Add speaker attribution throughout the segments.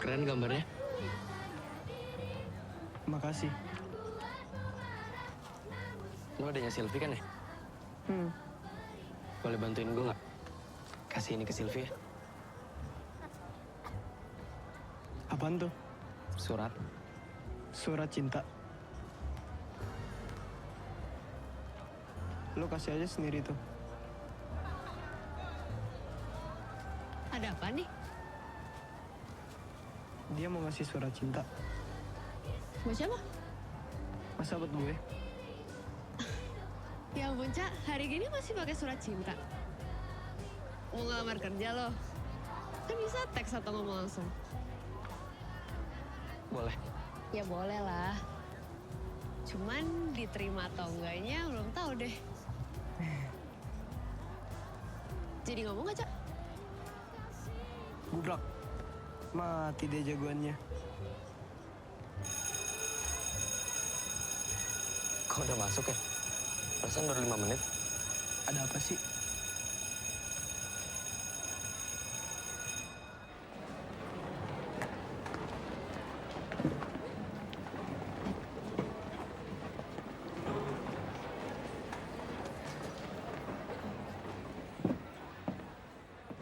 Speaker 1: Keren gambarnya.
Speaker 2: Makasih.
Speaker 1: Lo adanya Sylvie kan ya? Boleh bantuin gue nggak? Kasih ini ke Sylvie ya.
Speaker 2: Apaan tuh?
Speaker 1: Surat.
Speaker 2: Surat cinta. Lo kasih aja sendiri tuh.
Speaker 3: Ada apa nih?
Speaker 2: Dia mau ngasih surat cinta.
Speaker 3: Buat siapa?
Speaker 2: Masa buat gue?
Speaker 3: Ya ampun, Cak. Hari gini masih pakai surat cinta. Mau ngelamar kerja lo? Kan bisa teks atau ngomong langsung.
Speaker 1: Boleh.
Speaker 3: Ya boleh lah. Cuman diterima atau enggaknya belum tahu deh. Jadi ngomong gak, Cak?
Speaker 2: Gubrak. Mati deh jagoannya.
Speaker 1: Kok udah masuk ya? Perasaan baru 5 menit.
Speaker 2: Ada apa sih?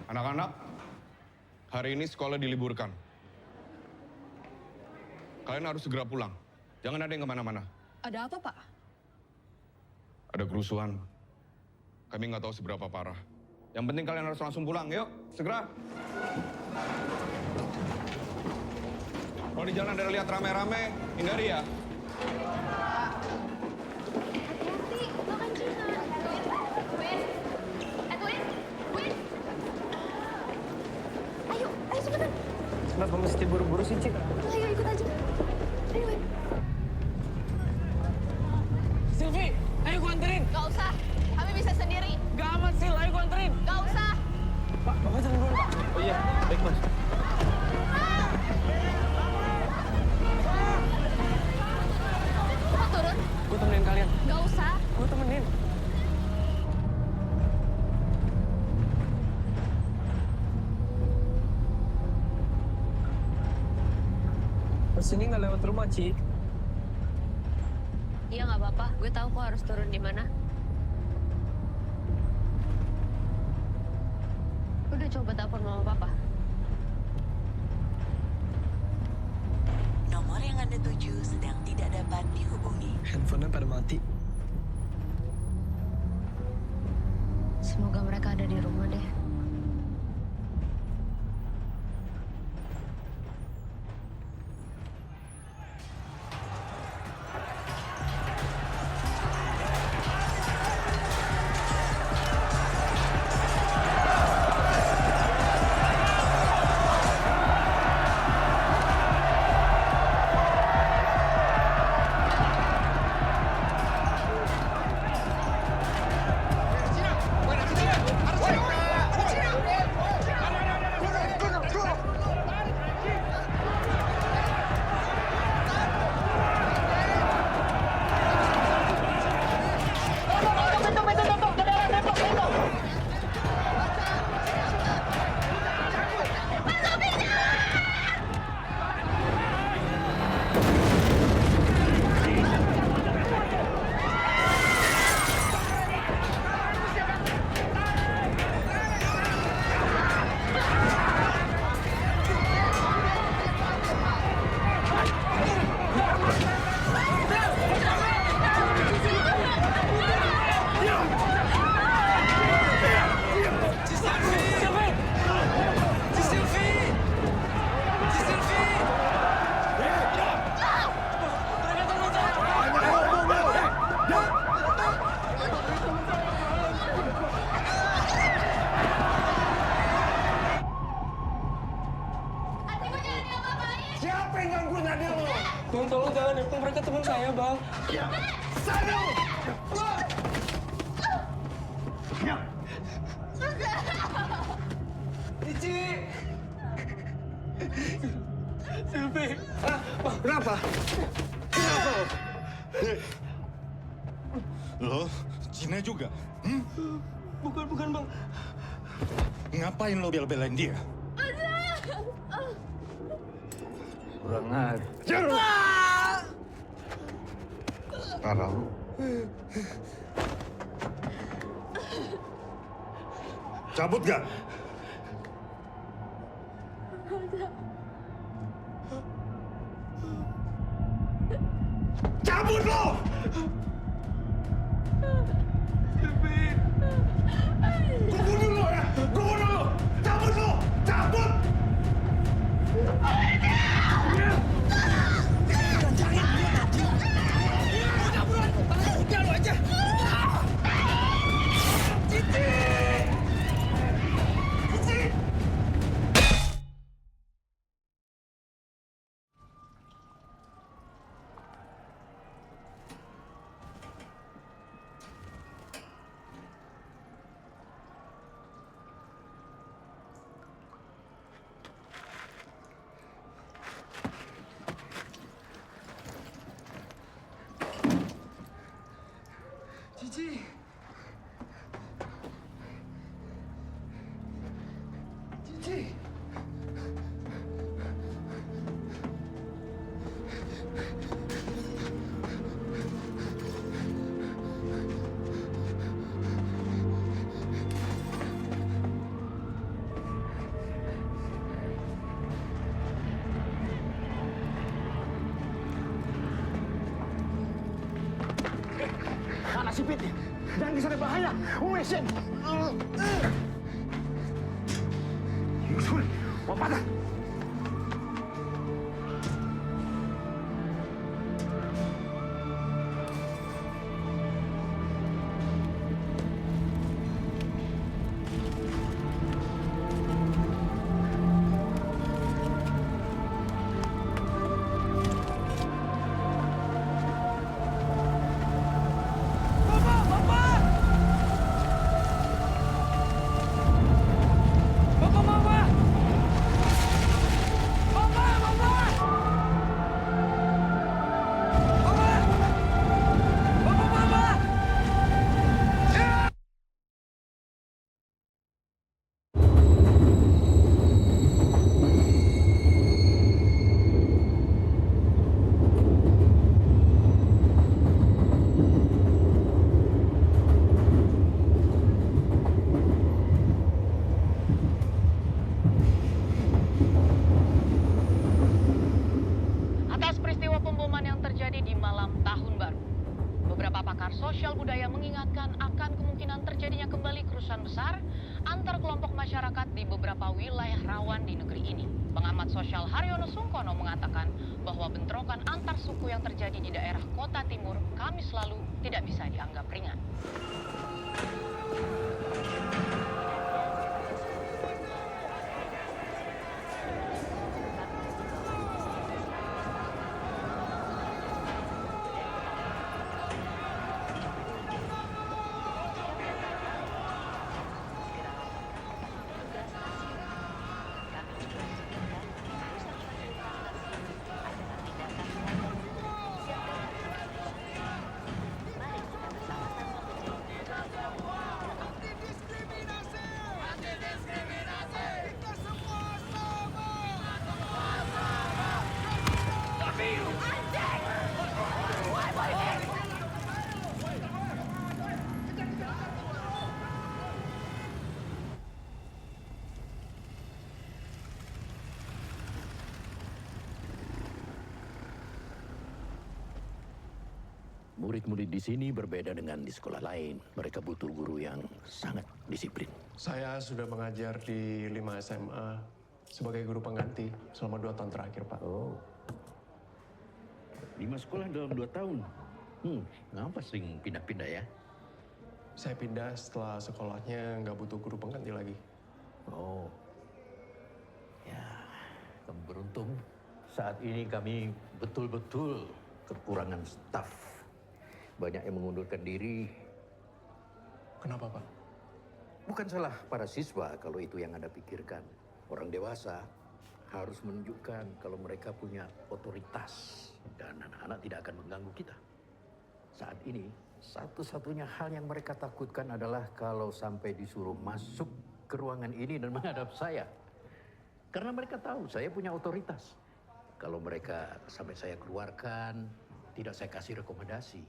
Speaker 4: Anak-anak, hari ini sekolah diliburkan. Kalian harus segera pulang. Jangan ada yang kemana-mana.
Speaker 3: Ada apa, Pak?
Speaker 4: Ada kerusuhan. Kami nggak tahu seberapa parah. Yang penting kalian harus langsung pulang. Yuk, segera. Kalau di jalan ada lihat rame-rame, hindari ya.
Speaker 5: Hati-hati, lo kan Cina. Win. Ayo cepetan.
Speaker 2: Kenapa mesti buru-buru sih, Cik?
Speaker 5: Ayo ikut aja. Ayo, Win.
Speaker 1: Sylvie, ayo gue anterin.
Speaker 5: Gak usah, kami bisa sendiri.
Speaker 1: Gak amat Sil, ayo gue anterin.
Speaker 5: Gak usah.
Speaker 1: Pak, Bapak turun dulu, Pak. Oh iya, baik Mas.
Speaker 5: Mau turun?
Speaker 1: Gue temenin kalian.
Speaker 5: Gak usah.
Speaker 1: Gue temenin.
Speaker 2: Sini nggak lewat rumah, Cik.
Speaker 3: Iya nggak apa-apa. Gue tahu kok harus turun di mana. Udah coba telepon mama papa.
Speaker 6: Nomor yang Anda tuju sedang tidak dapat dihubungi.
Speaker 2: Handphonenya pada mati.
Speaker 3: Semoga mereka ada di rumah deh.
Speaker 1: Bang, tolong jangan ya, Bang. Mereka teman saya, Bang. Cici! Sylvie!
Speaker 2: Kenapa? Kenapa?
Speaker 7: Lo, Cina juga?
Speaker 1: Bukan, Bang.
Speaker 7: Ngapain lo bela-belain dia?
Speaker 8: Kurang ajar.
Speaker 7: Sekarang cabut gak? Cabut lo! Gue bunuh lo ya! Gue bunuh lo! Cabut lo! Cabut!
Speaker 2: Cici! Cici!
Speaker 8: Anak sipit, jangan di sana bahaya. Wesin. Yusul, wapada.
Speaker 9: Atas peristiwa pemboman yang terjadi di malam tahun baru, beberapa pakar sosial budaya mengingatkan akan kemungkinan terjadinya kembali kerusuhan besar antar kelompok masyarakat di beberapa wilayah rawan di negeri ini. Pengamat sosial Haryono Sungkono mengatakan bahwa bentrokan antar suku yang terjadi di daerah Kota Timur Kamis lalu tidak bisa dianggap ringan.
Speaker 8: Murid-murid di sini berbeda dengan di sekolah lain. Mereka butuh guru yang sangat disiplin.
Speaker 2: Saya sudah mengajar di 5 SMA sebagai guru pengganti selama 2 tahun terakhir, Pak.
Speaker 8: Oh. 5 sekolah dalam 2 tahun. Ngapa sering pindah-pindah ya?
Speaker 2: Saya pindah setelah sekolahnya nggak butuh guru pengganti lagi.
Speaker 8: Oh. Ya, kamu beruntung. Saat ini kami betul-betul kekurangan staf. Banyak yang mengundurkan diri.
Speaker 2: Kenapa, Pak?
Speaker 8: Bukan salah para siswa kalau itu yang Anda pikirkan. Orang dewasa harus menunjukkan kalau mereka punya otoritas dan anak-anak tidak akan mengganggu kita. Saat ini, satu-satunya hal yang mereka takutkan adalah kalau sampai disuruh masuk ke ruangan ini dan menghadap saya. Karena mereka tahu saya punya otoritas. Kalau mereka sampai saya keluarkan, tidak saya kasih rekomendasi,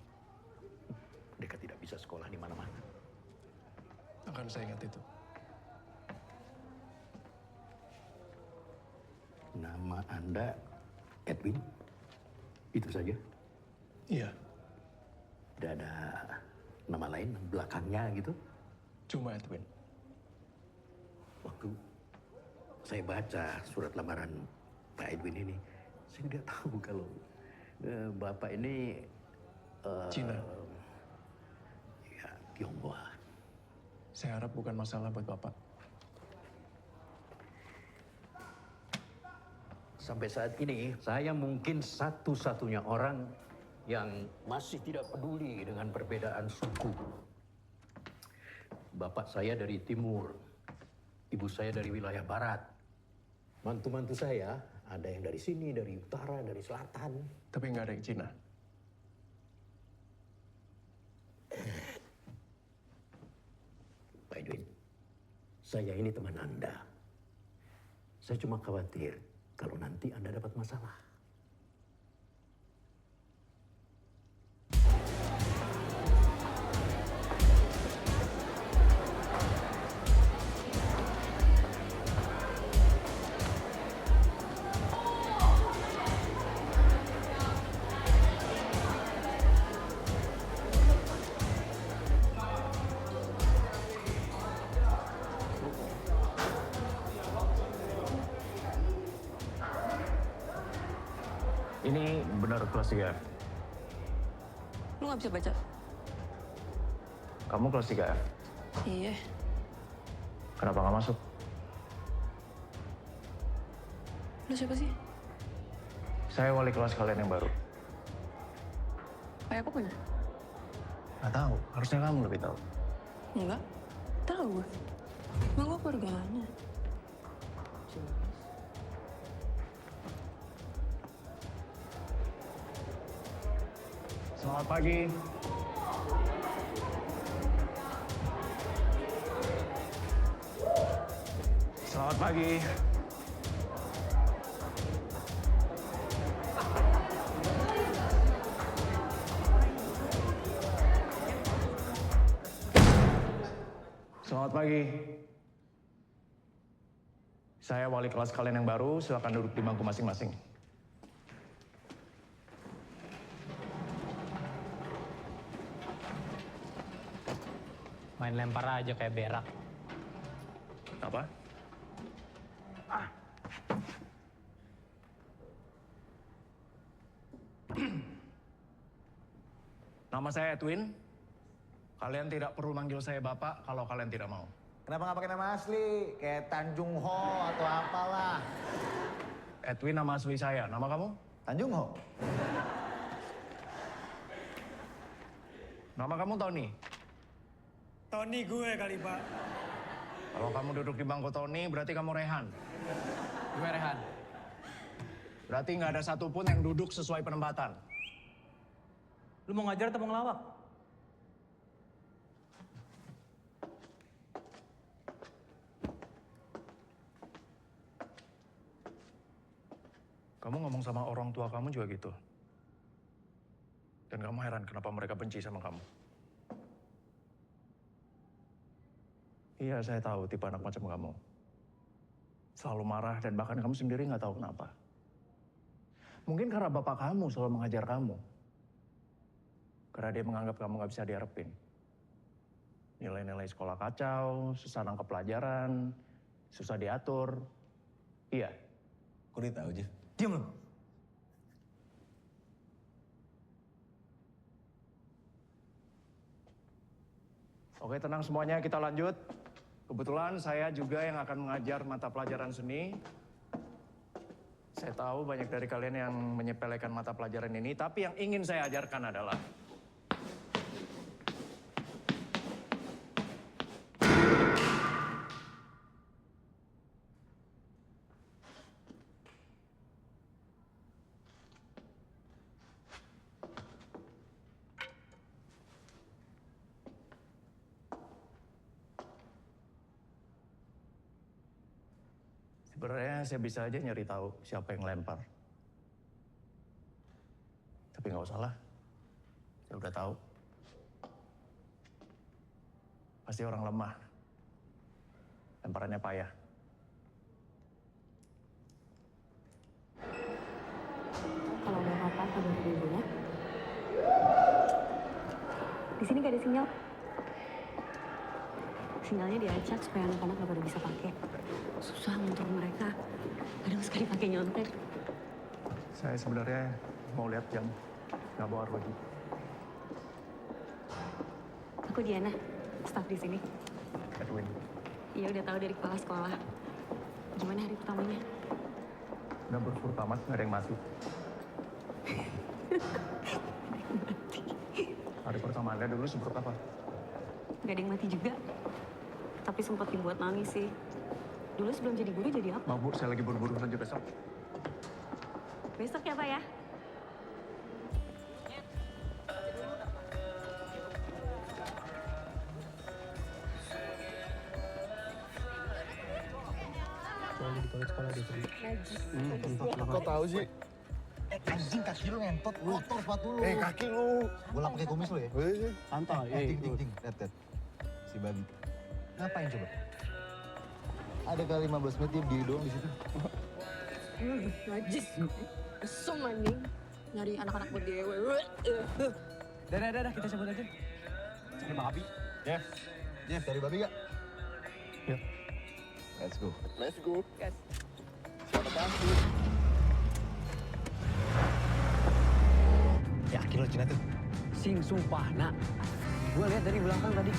Speaker 8: mereka tidak bisa sekolah di mana-mana.
Speaker 2: Akan saya ingat itu.
Speaker 8: Nama Anda Edwin? Itu saja?
Speaker 2: Iya,
Speaker 8: Tidak ada nama lain belakangnya gitu?
Speaker 2: cuma Edwin.
Speaker 8: Waktu saya baca surat lamaran Pak Edwin ini, saya tidak tahu kalau Bapak ini
Speaker 2: Cina.
Speaker 8: ya, Tionghoa.
Speaker 2: Saya harap bukan masalah buat Bapak.
Speaker 8: Sampai saat ini, saya mungkin satu-satunya orang yang masih tidak peduli dengan perbedaan suku. Bapak saya dari timur, ibu saya dari wilayah barat. Mantu-mantu saya ada yang dari sini, dari utara, dari selatan.
Speaker 2: Tapi nggak ada yang Cina.
Speaker 8: Pak Edwin, saya ini teman Anda. Saya cuma khawatir kalau nanti Anda dapat masalah.
Speaker 10: Ini benar kelas 3F.
Speaker 5: Lu nggak bisa baca?
Speaker 10: Kamu kelas 3F.
Speaker 5: Iya.
Speaker 10: Kenapa nggak masuk?
Speaker 5: Lu siapa sih?
Speaker 10: Saya wali kelas kalian yang baru.
Speaker 5: Kayak aku punya?
Speaker 10: Nggak tahu. Harusnya kamu lebih tahu.
Speaker 5: Enggak. Tahu gue. Emang gue keluarganya.
Speaker 10: Selamat pagi. Selamat pagi. Selamat pagi. Saya wali kelas kalian yang baru, silakan duduk di bangku masing-masing.
Speaker 11: Main lempar aja kayak berak.
Speaker 10: Apa? Nama saya Edwin. Kalian tidak perlu manggil saya Bapak kalau kalian tidak mau.
Speaker 11: Kenapa nggak pakai nama asli? Kayak Tanjung Ho atau apalah.
Speaker 10: Edwin nama asli saya. Nama kamu?
Speaker 11: Tanjung Ho?
Speaker 10: Nama kamu Tony.
Speaker 7: Tony gue kali, Pak.
Speaker 10: Kalau kamu duduk di bangku Tony, berarti kamu Rehan.
Speaker 11: Gue Rehan.
Speaker 10: Berarti nggak ada satupun yang duduk sesuai penempatan.
Speaker 11: Lu mau ngajar atau mau ngelawak?
Speaker 10: Kamu ngomong sama orang tua kamu juga gitu. Dan kamu heran kenapa mereka benci sama kamu. Iya, saya tahu tipe anak macam kamu. Selalu marah dan bahkan kamu sendiri nggak tahu kenapa. Mungkin karena bapak kamu selalu mengajar kamu. Karena dia menganggap kamu nggak bisa diharapin. Nilai-nilai sekolah kacau, susah nangkep pelajaran, susah diatur. Iya.
Speaker 11: Kok dia tahu, Jeff? Diam lu.
Speaker 10: Oke, tenang semuanya, kita lanjut. Kebetulan saya juga yang akan mengajar mata pelajaran seni. Saya tahu banyak dari kalian yang menyepelekan mata pelajaran ini, tapi yang ingin saya ajarkan adalah sebenarnya saya bisa aja nyari tahu siapa yang lempar. Tapi nggak usah lah. Saya udah tahu. Pasti orang lemah. Lemparannya payah.
Speaker 5: Kalau ada apa-apa, kabarin ibu ya. Di sini gak ada sinyal. Sinyalnya diacak supaya anak-anak gak pada bisa pakai. Susah ngatur mereka. Kadang sekali pakai nyontek.
Speaker 10: Saya sebenarnya mau lihat jam. Nggak bawa lagi.
Speaker 5: Aku Diana, staf di sini.
Speaker 10: Edwin.
Speaker 5: Iya udah tahu dari kepala sekolah. Gimana hari pertamanya?
Speaker 10: Udah bersyukur tamat, nggak ada yang mati. Hari pertama Anda dulu seperti apa?
Speaker 5: Gak ada yang mati juga. Tapi sempat dibuat nangis sih. Dulu sebelum jadi guru jadi apa?
Speaker 10: Maaf Bu, saya lagi buru-buru lanjut besok.
Speaker 5: Besok ya Pak ya?
Speaker 2: Soalnya di toilet sekolah dia tadi.
Speaker 7: Kok tahu sih? Anjing kaki lu ngentot, kotor sepatu lu. Kaki lu. Bola pakai kumis lu ya?
Speaker 2: Santai.
Speaker 7: Ting. Lihat. Si babi. Ngapain coba? Ada kali 15 menit dia berdiri doang di situ.
Speaker 5: Najis. Mesum anjing. Nyari anak-anak buat dewe.
Speaker 11: Dah, kita cabut aja. Cari babi.
Speaker 7: Jeff, cari babi gak?
Speaker 2: Ya.
Speaker 7: Let's go.
Speaker 5: Gas.
Speaker 7: Siapa pasti? Yakin lo Cina tuh?
Speaker 11: Sing sumpah, nak. Gue lihat dari belakang tadi.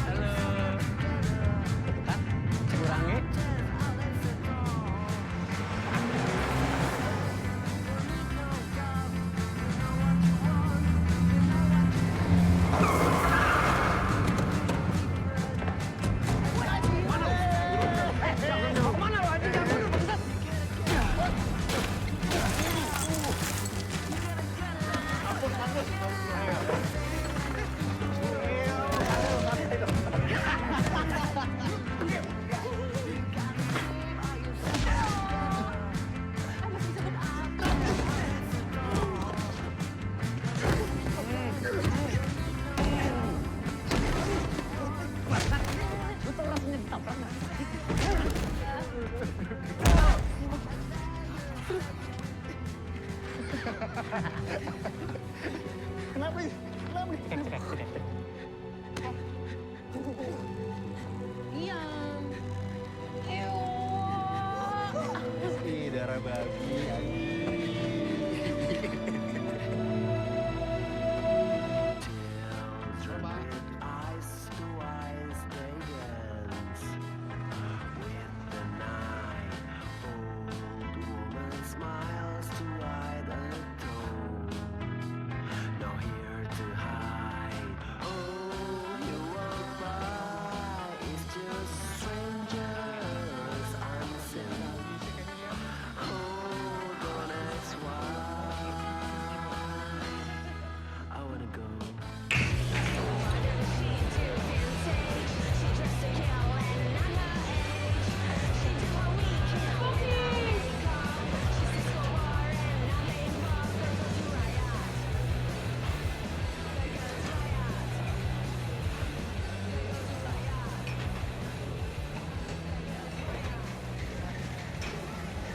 Speaker 11: Halo. Kan? Kurangnya.
Speaker 3: Diam.
Speaker 7: Ih, darah babi.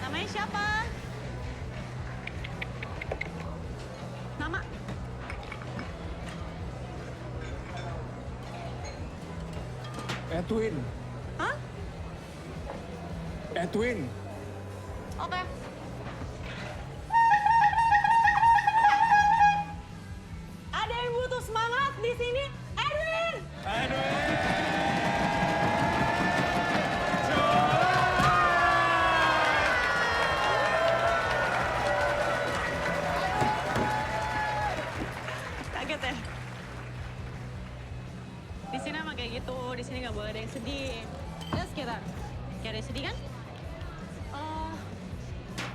Speaker 3: Namanya siapa? Nama?
Speaker 2: Edwin.
Speaker 3: Hah?
Speaker 2: Edwin.
Speaker 3: Oke. Ada yang butuh semangat di sini? Edwin! Kaget ya? Di sini emang kayak gitu, di sini nggak boleh ada yang sedih. Terus kita, kayak ada yang sedih kan? Oh,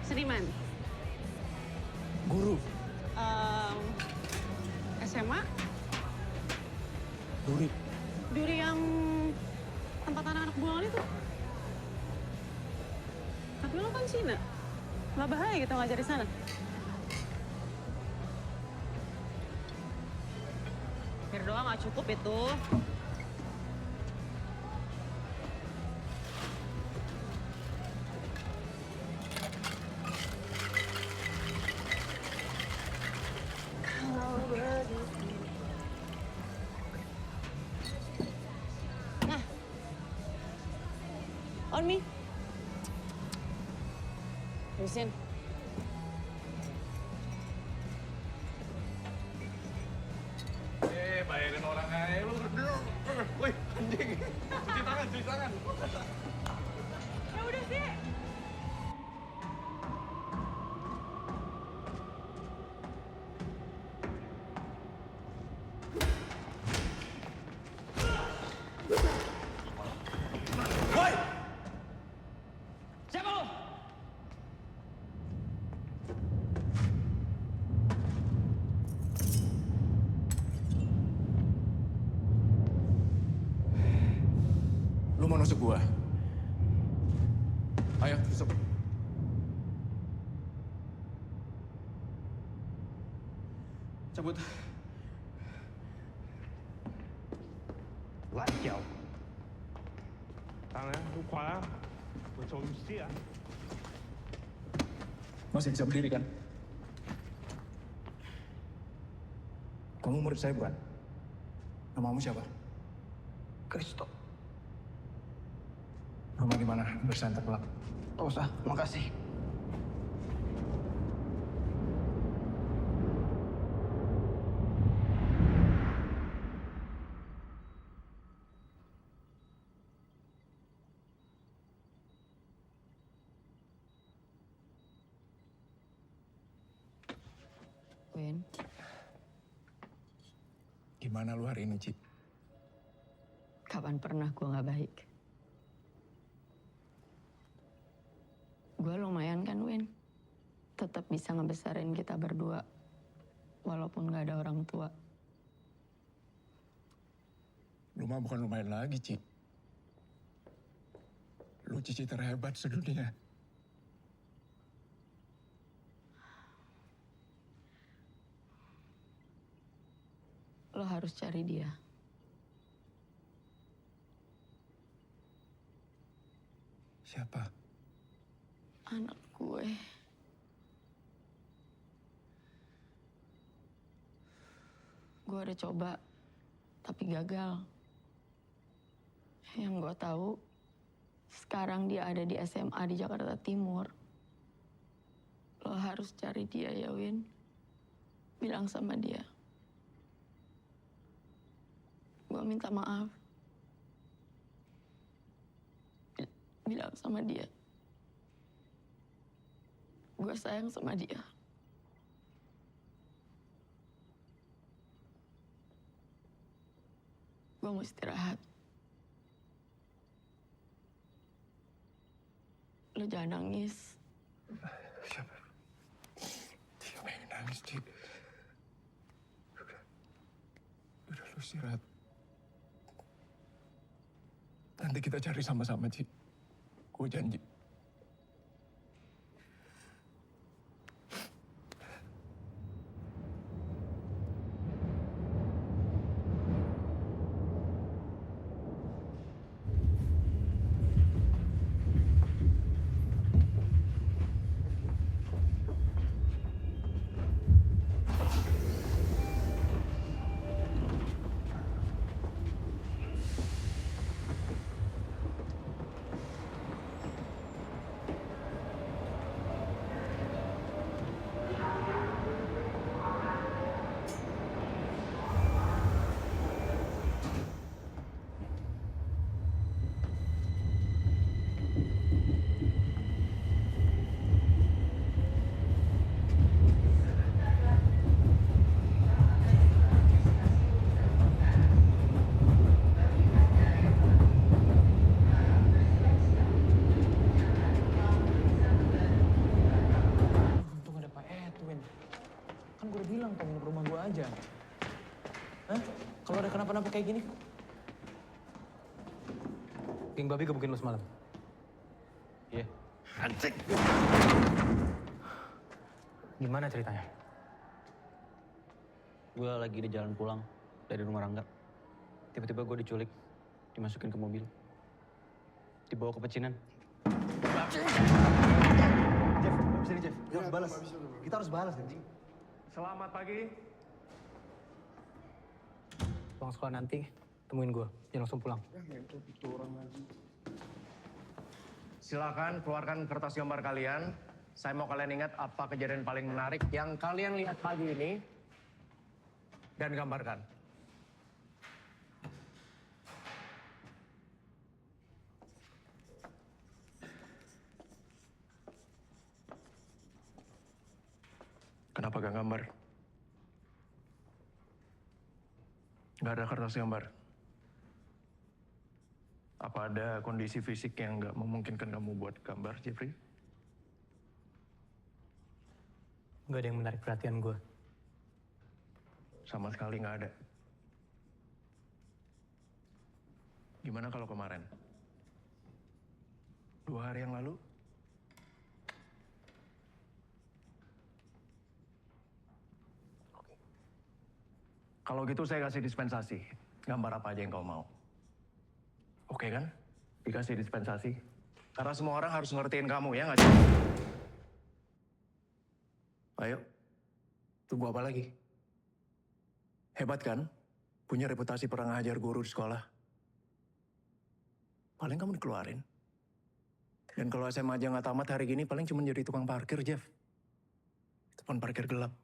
Speaker 3: seniman.
Speaker 2: Guru.
Speaker 3: SMA,
Speaker 2: Duri.
Speaker 3: Duri yang tempat anak-anak buangan itu. Tapi lo kan Cina. Nggak bahaya gitu ngajar di sana. Bir doang nggak cukup itu. Nah, on me. Terusin.
Speaker 4: Bayarin orang aja lu. Wih, anjing. Cuci tangan, cuci tangan.
Speaker 3: Ya udah sih.
Speaker 1: Woi! Siapa lo?
Speaker 2: Lu mau nusuk gua? Ayo, tusuk. Cabut.
Speaker 12: Lanjau. Tangannya lu khóa. Gua coba mesti ya.
Speaker 10: Masih bisa berdiri kan? Kamu murid saya bukan? Namamu siapa?
Speaker 11: Kristo.
Speaker 10: Rumah di mana? Bersantai kelak.
Speaker 11: Gak usah, makasih.
Speaker 5: Win,
Speaker 10: Gimana lu hari ini, Ci?
Speaker 5: kapan pernah gue nggak baik? Gue lumayan kan, Win. Tetap bisa ngebesarin kita berdua, walaupun nggak ada orang tua.
Speaker 10: Lu mah bukan lumayan lagi, Ci. Lu cici terhebat sedunia.
Speaker 5: Lo harus cari dia.
Speaker 10: Siapa?
Speaker 5: Anak gue. Gue udah coba, tapi gagal. Yang gue tahu, sekarang dia ada di SMA di Jakarta Timur. Lo harus cari dia ya, Win. Bilang sama dia. Gue minta maaf. Bilang sama dia. Gue sayang sama dia. Gue mau istirahat. Lo jangan nangis.
Speaker 10: Siapa? Siapa yang nangis, Ci? Udah lu istirahat. Nanti kita cari sama-sama, Ci. Gue janji.
Speaker 1: aja. Hah? Kalau ada kenapa-napa kayak gini? Geng babi gebukin lo semalam? Iya.
Speaker 7: Anjing.
Speaker 1: Gimana ceritanya? Gue lagi di jalan pulang dari rumah Rangga. Tiba-tiba gue diculik, dimasukin ke mobil. Dibawa ke pecinan.
Speaker 11: Jeff, bisa nih Jeff. Kita harus balas. Kita harus balas anjing.
Speaker 2: Selamat pagi.
Speaker 1: Pulang sekolah nanti, temuin gue. Jangan langsung pulang.
Speaker 10: Silakan keluarkan kertas gambar kalian. Saya mau kalian ingat apa kejadian paling menarik yang kalian lihat pagi ini dan gambarkan. Kenapa gak gambar? Gak ada kertas gambar. Apa ada kondisi fisik yang gak memungkinkan kamu buat gambar, Jeffrey?
Speaker 1: Gak ada yang menarik perhatian gue.
Speaker 10: Sama sekali nggak ada. Gimana kalau kemarin? 2 hari yang lalu? Oke. Kalau gitu saya kasih dispensasi. Gambar apa aja yang kau mau. Oke kan? Dikasih dispensasi. Karena semua orang harus ngertiin kamu, ya nggak sih? Ayo. Tunggu apa lagi? Hebat kan? Punya reputasi pernah ngajar guru di sekolah. Paling kamu dikeluarin. Dan kalau SMA aja nggak tamat hari gini, paling cuma jadi tukang parkir, Jeff. Itu pun parkir gelap.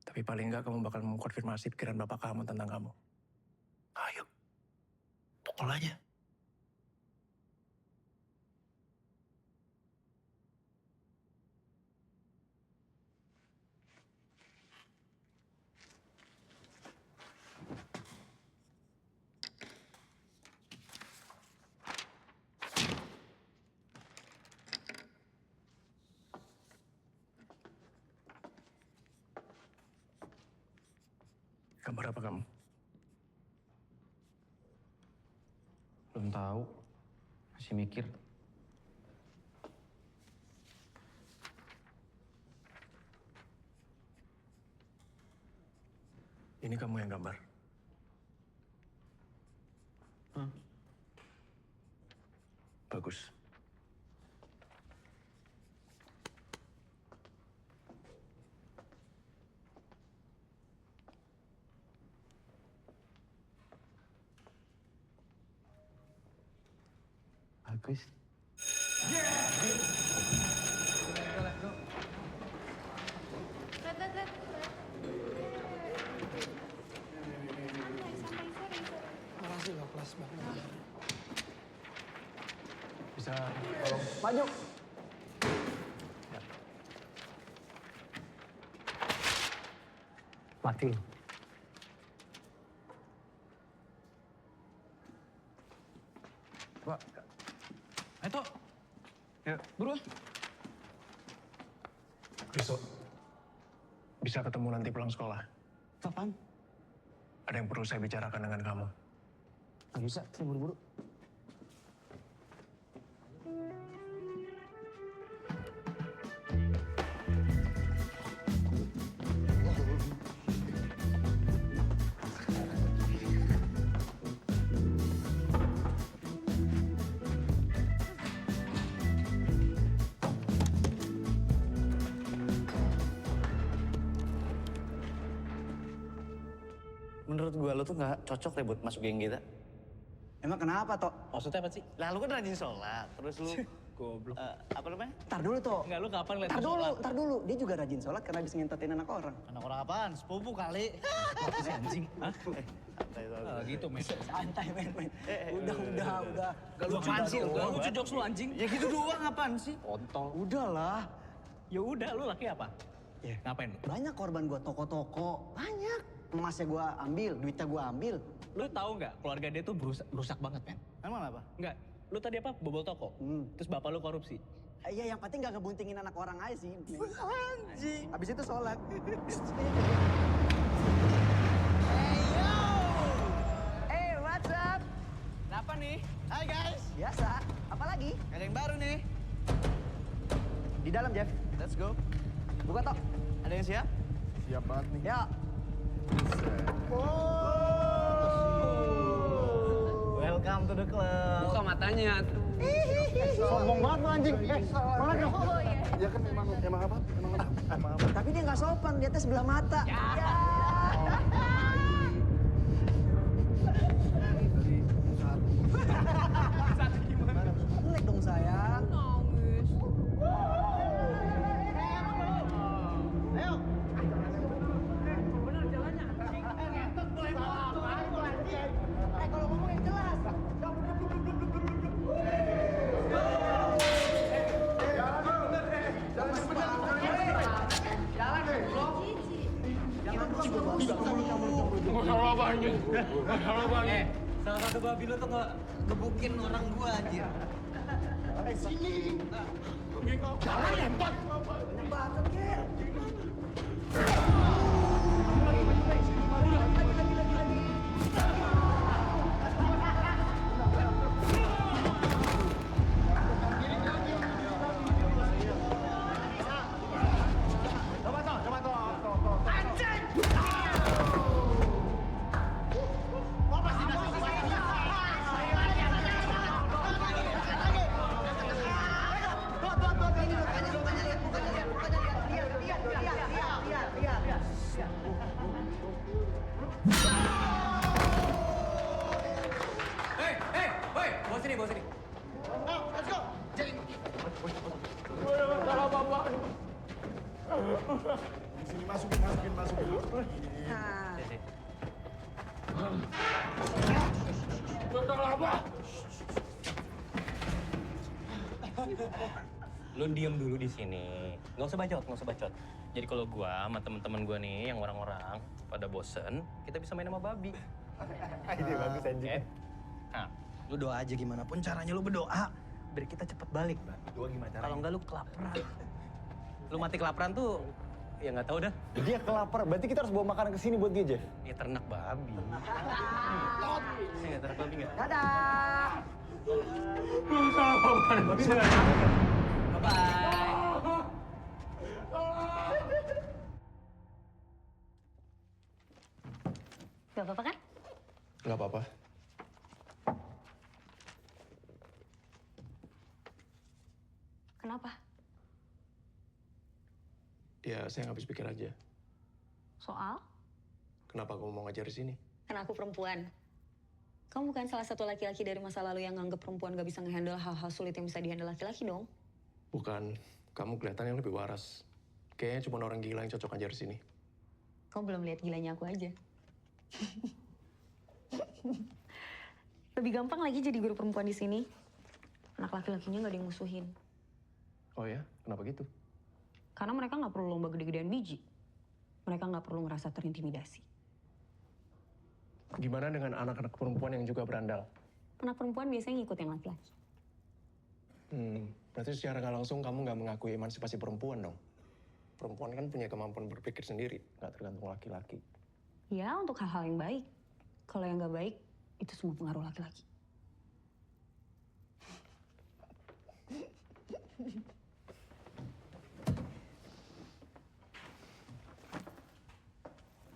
Speaker 10: Tapi paling nggak kamu bakal mengkonfirmasi pikiran bapak kamu tentang kamu. Ayo. Pukul aja. Gambar apa kamu?
Speaker 1: Belum tahu. Masih mikir.
Speaker 10: Ini kamu yang gambar. Bagus.
Speaker 1: Bagus.
Speaker 2: Makasih lo, kelas banget.
Speaker 10: Bisa tolong maju. Ya.
Speaker 1: Mati lu.
Speaker 10: Pak.
Speaker 1: Ayo, ya, buruan.
Speaker 10: Besok bisa ketemu nanti pulang sekolah.
Speaker 1: Kapan?
Speaker 10: Ada yang perlu saya bicarakan dengan kamu.
Speaker 1: Gak bisa, saya buru-buru.
Speaker 13: Menurut gua lu tuh nggak cocok deh buat masuk geng kita.
Speaker 11: Emang kenapa, Tok?
Speaker 13: Maksudnya apa sih? Lah lu kan rajin sholat, terus lu
Speaker 11: Goblok.
Speaker 13: apa namanya?
Speaker 11: Ntar dulu, Tok.
Speaker 13: Enggak, lu kapan ngeliat
Speaker 11: Ntar
Speaker 13: gua
Speaker 11: dulu,
Speaker 13: sholat?
Speaker 11: ntar dulu. Dia juga rajin sholat karena bisa ngentotin anak orang.
Speaker 13: Anak orang apaan? Sepupu kali. Apa sih anjing? Hah? Gitu, men.
Speaker 11: Santai, men. Udah.
Speaker 13: Gak lucu apaan sih? Gak lucu jokes lu anjing. Ya gitu doang apaan sih?
Speaker 11: Kontol. Udahlah.
Speaker 13: Ya udah, lu laki apa?
Speaker 11: Ya.
Speaker 13: Ngapain lu?
Speaker 11: Banyak korban gua toko-toko. Banyak. Emasnya gua ambil, duitnya gua ambil.
Speaker 13: Lu tahu nggak keluarga dia tuh rusak banget, men? Emang apa? Nggak. Lu tadi apa? Bobol toko. Terus bapak lu korupsi.
Speaker 11: Iya, yang penting gak ngebuntingin anak orang aja sih. Anjing. Abis itu sholat. Hey, what's up?
Speaker 13: Kenapa nih?
Speaker 11: Hai guys. Biasa. Apa Apa lagi?
Speaker 13: Ada yang baru nih.
Speaker 11: Di dalam, Jeff.
Speaker 13: Let's go.
Speaker 11: Buka, Tok.
Speaker 13: Ada yang siap?
Speaker 7: Siap banget nih.
Speaker 11: Ya.
Speaker 13: Welcome to the club.
Speaker 1: Buka matanya.
Speaker 7: Sombong banget lu anjing. Mana dong? Ya kan emang apa? Emang apa?
Speaker 11: Tapi dia nggak sopan, dia sebelah mata. Ya. Melek dong sayang.
Speaker 3: Nangis.
Speaker 11: Ayo.
Speaker 3: Bener jalannya.
Speaker 11: Kalau ngomong yang jelas.
Speaker 7: Masalah apa anjing? Masalah apa anjing?
Speaker 13: Salah satu babi lu tuh ngebukin orang gua anjir.
Speaker 7: Sini. Jangan lempar.
Speaker 11: Banget, Ger.
Speaker 13: Hei, bawa sini, bawa sini.
Speaker 7: Let's go. Di sini masukin.
Speaker 11: Nah.
Speaker 7: Masalah apa?
Speaker 13: Lu diem dulu di sini. Nggak usah bacot. Jadi kalau gua sama temen-temen gua nih yang orang-orang pada bosen, kita bisa main sama babi.
Speaker 7: Ide bagus anjing.
Speaker 13: Nah, lu doa aja gimana pun caranya lu berdoa biar kita cepet balik. Doa gimana caranya? Kalau enggak lu kelaparan. Lu mati kelaparan tuh ya nggak tahu dah.
Speaker 14: Dia kelaparan, berarti kita harus bawa makanan ke sini buat dia, Jeff.
Speaker 13: Ya ternak babi. Ya ternak babi nggak?
Speaker 11: Dadah.
Speaker 13: Bye-bye.
Speaker 3: Gak apa-apa kan?
Speaker 2: Nggak apa-apa.
Speaker 3: Kenapa?
Speaker 2: Ya, saya habis pikir aja.
Speaker 3: Soal?
Speaker 2: Kenapa kamu mau ngajar di sini?
Speaker 3: Karena aku perempuan. Kamu bukan salah satu laki-laki dari masa lalu yang nganggap perempuan gak bisa ngehandle hal-hal sulit yang bisa dihandle laki-laki dong.
Speaker 2: Bukan. Kamu kelihatannya lebih waras. Kayaknya cuma orang gila yang cocok ngajar di sini.
Speaker 3: Kamu belum lihat gilanya aku aja. Lebih gampang lagi jadi guru perempuan di sini. Anak laki-lakinya gak ada yang musuhin.
Speaker 2: Oh ya? Kenapa gitu?
Speaker 3: Karena mereka nggak perlu lomba gede-gedean biji. Mereka nggak perlu ngerasa terintimidasi.
Speaker 2: Gimana dengan anak-anak perempuan yang juga berandal?
Speaker 3: Anak perempuan biasanya ngikut yang laki-laki.
Speaker 2: Berarti secara nggak langsung kamu nggak mengakui emansipasi perempuan dong? Perempuan kan punya kemampuan berpikir sendiri, nggak tergantung laki-laki.
Speaker 3: Ya, untuk hal-hal yang baik. Kalau yang nggak baik, itu semua pengaruh laki-laki.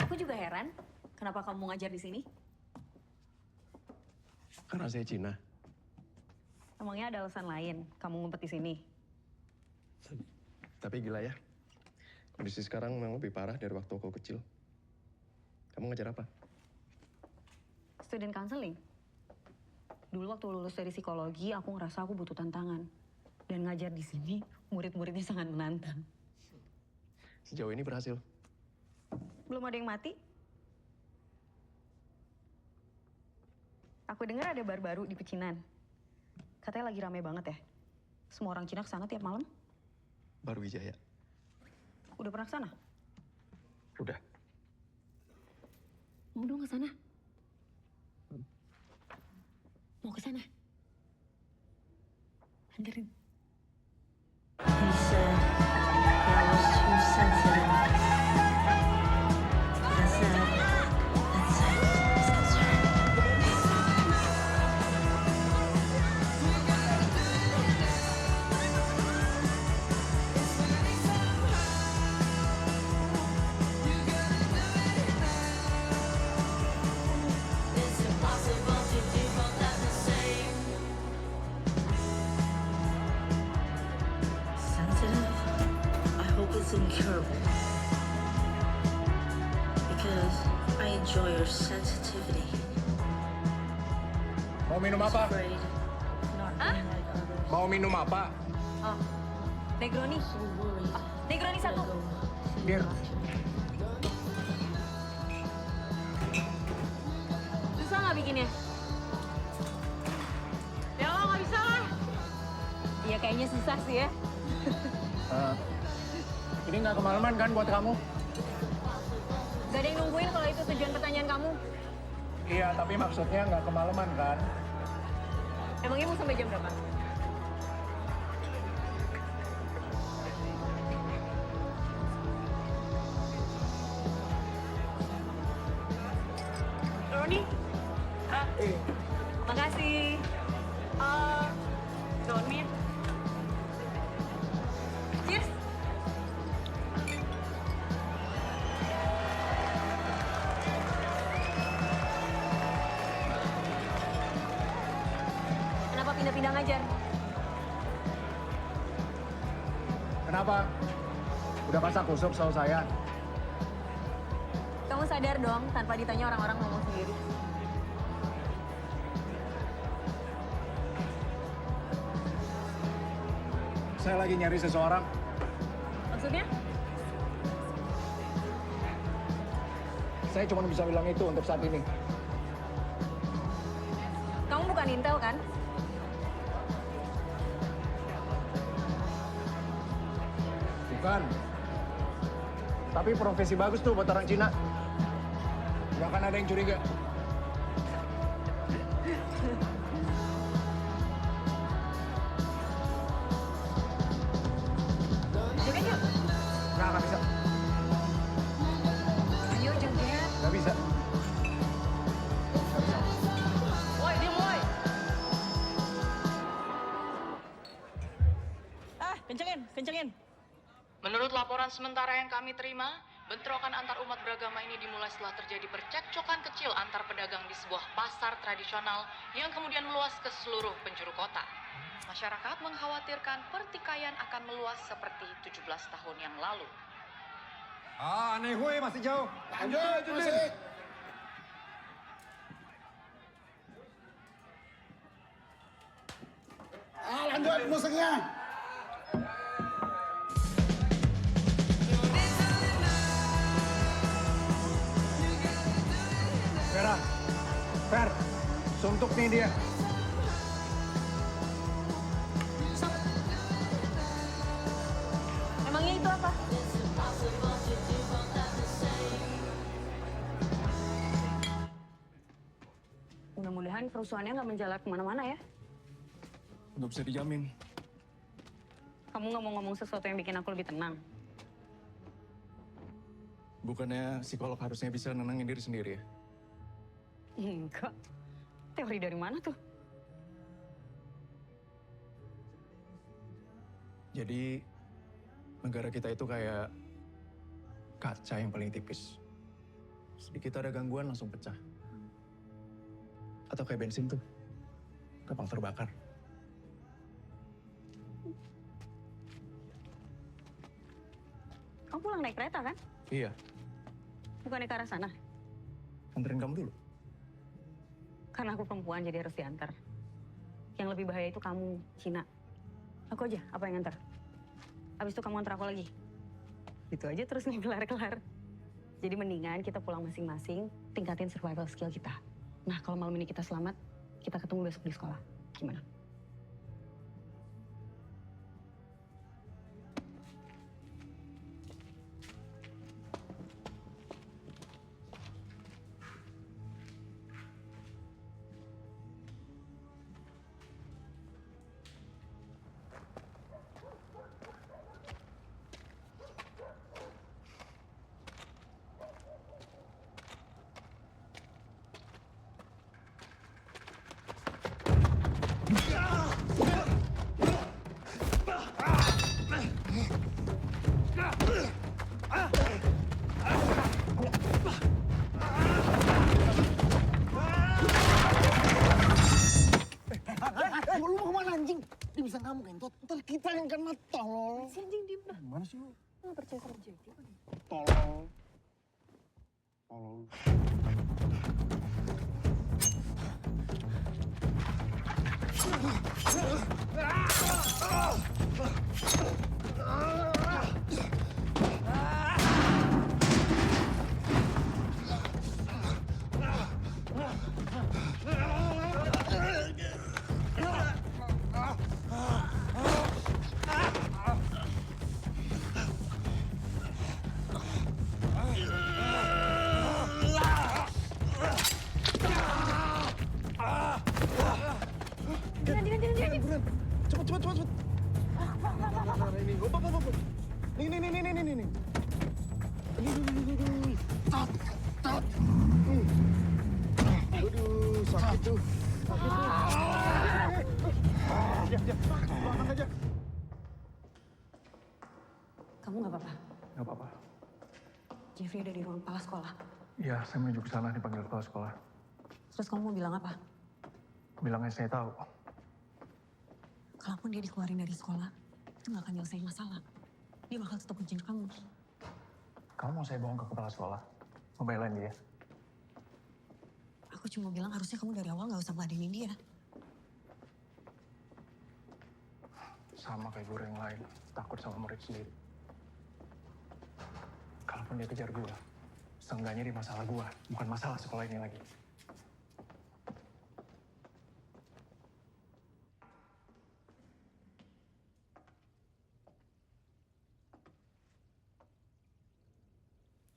Speaker 3: Aku juga heran, kenapa kamu ngajar di sini?
Speaker 2: Karena saya Cina.
Speaker 3: Emangnya ada alasan lain kamu ngumpet di sini?
Speaker 2: Tapi gila ya, kondisi sekarang memang lebih parah dari waktu aku kecil. Kamu ngajar apa?
Speaker 3: Student counseling. Dulu waktu lulus dari psikologi, aku ngerasa aku butuh tantangan. Dan ngajar di sini, murid-muridnya sangat menantang.
Speaker 2: Sejauh ini berhasil.
Speaker 3: Belum ada yang mati? Aku dengar ada bar baru di Pecinan. Katanya lagi rame banget ya. Semua orang Cina kesana tiap malam.
Speaker 2: Baru Wijaya.
Speaker 3: Udah pernah kesana?
Speaker 2: Udah.
Speaker 3: Mau dong kesana? Mau kesana? Anterin.
Speaker 15: enjoy your sensitivity.
Speaker 10: Mau minum apa?
Speaker 3: Hah?
Speaker 10: Mau minum apa?
Speaker 3: Oh, Negroni. Negroni 1.
Speaker 10: Bir.
Speaker 3: Susah nggak bikinnya? Ya lo nggak bisa lah. Iya kayaknya susah sih ya.
Speaker 10: Ini nggak kemalaman kan buat kamu?
Speaker 3: Gak ada yang nungguin kalau itu tujuan pertanyaan kamu.
Speaker 10: Iya, tapi maksudnya nggak kemalaman kan?
Speaker 3: Emangnya mau sampai jam berapa? Roni? Makasih. Don't mean. Cheers. Kenapa pindah-pindah ngajar?
Speaker 10: Kenapa? Udah kasak kusuk sama saya.
Speaker 3: Kamu sadar dong, tanpa ditanya orang-orang ngomong sendiri.
Speaker 10: Saya lagi nyari seseorang.
Speaker 3: Maksudnya?
Speaker 10: Saya cuma bisa bilang itu untuk saat ini.
Speaker 3: Kamu bukan Intel kan?
Speaker 10: Bukan. Tapi profesi bagus tuh buat orang Cina. Nggak akan ada yang curiga.
Speaker 3: Joget yuk.
Speaker 10: Nggak bisa.
Speaker 3: Ayo joget.
Speaker 10: Nggak bisa.
Speaker 9: Woi, diam woi.
Speaker 15: Kencengin.
Speaker 9: Menurut laporan sementara yang kami terima, bentrokan antar umat beragama ini dimulai setelah terjadi percekcokan kecil antar pedagang di sebuah pasar tradisional yang kemudian meluas ke seluruh penjuru kota. Masyarakat mengkhawatirkan pertikaian akan meluas seperti 17 tahun yang lalu.
Speaker 7: Aneh gue masih jauh. Lanjut, musik. Lanjut musiknya.
Speaker 10: Vera, Fer, suntuk nih dia.
Speaker 3: Emangnya itu apa? Mudah-mudahan kerusuhannya nggak menjalar kemana-mana ya.
Speaker 10: Nggak bisa dijamin.
Speaker 3: Kamu nggak mau ngomong sesuatu yang bikin aku lebih tenang.
Speaker 10: Bukannya psikolog harusnya bisa nenangin diri sendiri ya?
Speaker 3: Enggak. Teori dari mana tuh?
Speaker 10: Jadi negara kita itu kayak kaca yang paling tipis. Sedikit ada gangguan langsung pecah. Atau kayak bensin tuh, gampang terbakar.
Speaker 3: Kamu pulang naik kereta kan?
Speaker 10: Iya,
Speaker 3: Bukannya ke arah sana?
Speaker 10: anterin kamu dulu.
Speaker 3: Karena aku perempuan jadi harus diantar. Yang lebih bahaya itu kamu, Cina. Aku aja, apa yang antar? Habis itu kamu antar aku lagi. Itu aja terus nih kelar-kelar. Jadi mendingan kita pulang masing-masing, tingkatin survival skill kita. Nah, kalau malam ini kita selamat, kita ketemu besok di sekolah. Gimana?
Speaker 7: Lu mau kemana anjing? Dia bisa kamu kentot. Ntar kita yang kena tolol.
Speaker 3: Si anjing diem dah.
Speaker 7: Gimana sih lu?
Speaker 3: Nggak percaya sama Jackie.
Speaker 7: Tolol.
Speaker 2: Cepet. Ini, hop. Nih. Tat. Aduh, sakit tuh. Angkat aja.
Speaker 3: Kamu nggak apa-apa?
Speaker 10: Nggak apa-apa.
Speaker 3: Jeffrey ada di ruang kepala sekolah.
Speaker 10: Iya, saya menuju ke sana dipanggil kepala sekolah.
Speaker 3: Terus kamu mau bilang apa?
Speaker 10: Bilangnya saya tahu.
Speaker 3: Kalaupun dia dikeluarin dari sekolah, itu nggak akan nyelesain masalah. Dia bakal tetap kuncin kamu.
Speaker 10: Kamu mau saya bohong ke kepala sekolah? Membelain dia?
Speaker 3: Aku cuma bilang harusnya kamu dari awal nggak usah ngeladenin dia.
Speaker 10: Sama kayak guru yang lain, takut sama murid sendiri. Kalaupun dia kejar gua, seenggaknya di masalah gua, bukan masalah sekolah ini lagi.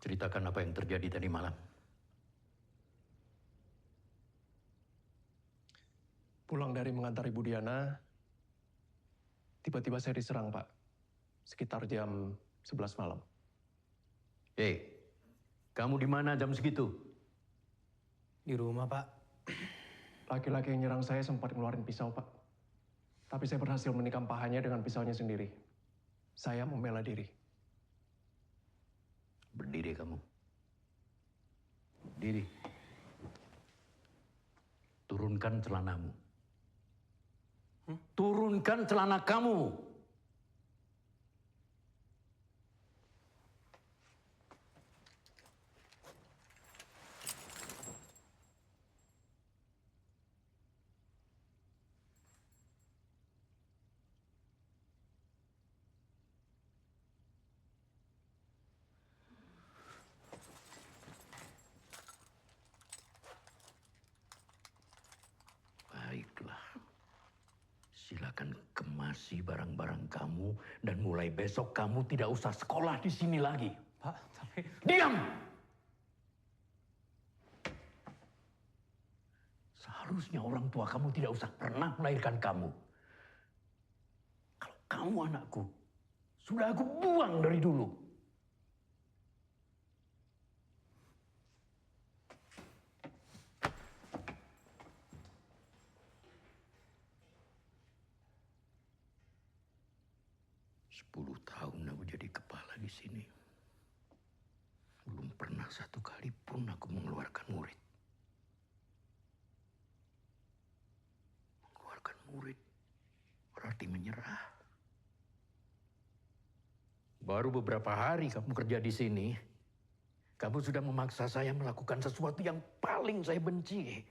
Speaker 8: Ceritakan apa yang terjadi tadi malam.
Speaker 2: Pulang dari mengantar Ibu Diana, tiba-tiba saya diserang, Pak. Sekitar jam 11 malam.
Speaker 8: Hei, kamu di mana jam segitu?
Speaker 13: Di rumah, Pak.
Speaker 2: Laki-laki yang nyerang saya sempat ngeluarin pisau, Pak. Tapi saya berhasil menikam pahanya dengan pisaunya sendiri. Saya membela diri.
Speaker 8: Berdiri kamu. Berdiri. Turunkan celanamu. Turunkan celana kamu. Baiklah. Silakan kemasi barang-barang kamu dan mulai besok kamu tidak usah sekolah di sini lagi.
Speaker 13: Pak, tapi...
Speaker 8: Diam! Seharusnya orang tua kamu tidak usah pernah melahirkan kamu. Kalau kamu anakku, sudah aku buang dari dulu. Tahun aku jadi kepala di sini. Belum pernah satu kali pun aku mengeluarkan murid. Mengeluarkan murid berarti menyerah. Baru beberapa hari kamu kerja di sini, kamu sudah memaksa saya melakukan sesuatu yang paling saya benci.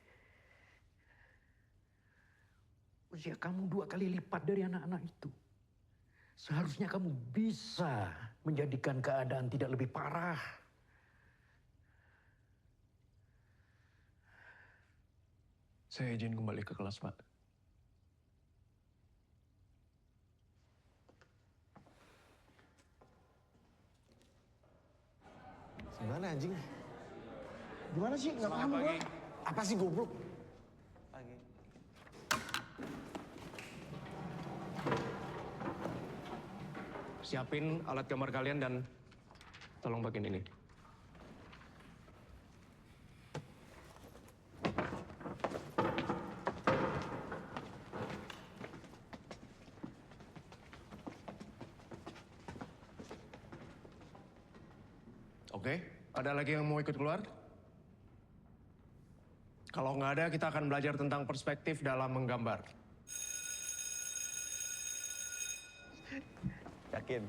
Speaker 8: Usia kamu 2 kali lipat dari anak-anak itu. Seharusnya kamu bisa menjadikan keadaan tidak lebih parah.
Speaker 2: Saya izin kembali ke kelas, Pak.
Speaker 7: Gimana anjing? Gimana sih? Nggak paham gua. Apa sih goblok?
Speaker 11: Pagi.
Speaker 2: Siapin alat gambar kalian dan tolong bagian ini. Oke, ada lagi yang mau ikut keluar? Kalau nggak ada, kita akan belajar tentang perspektif dalam menggambar.
Speaker 13: Yakin?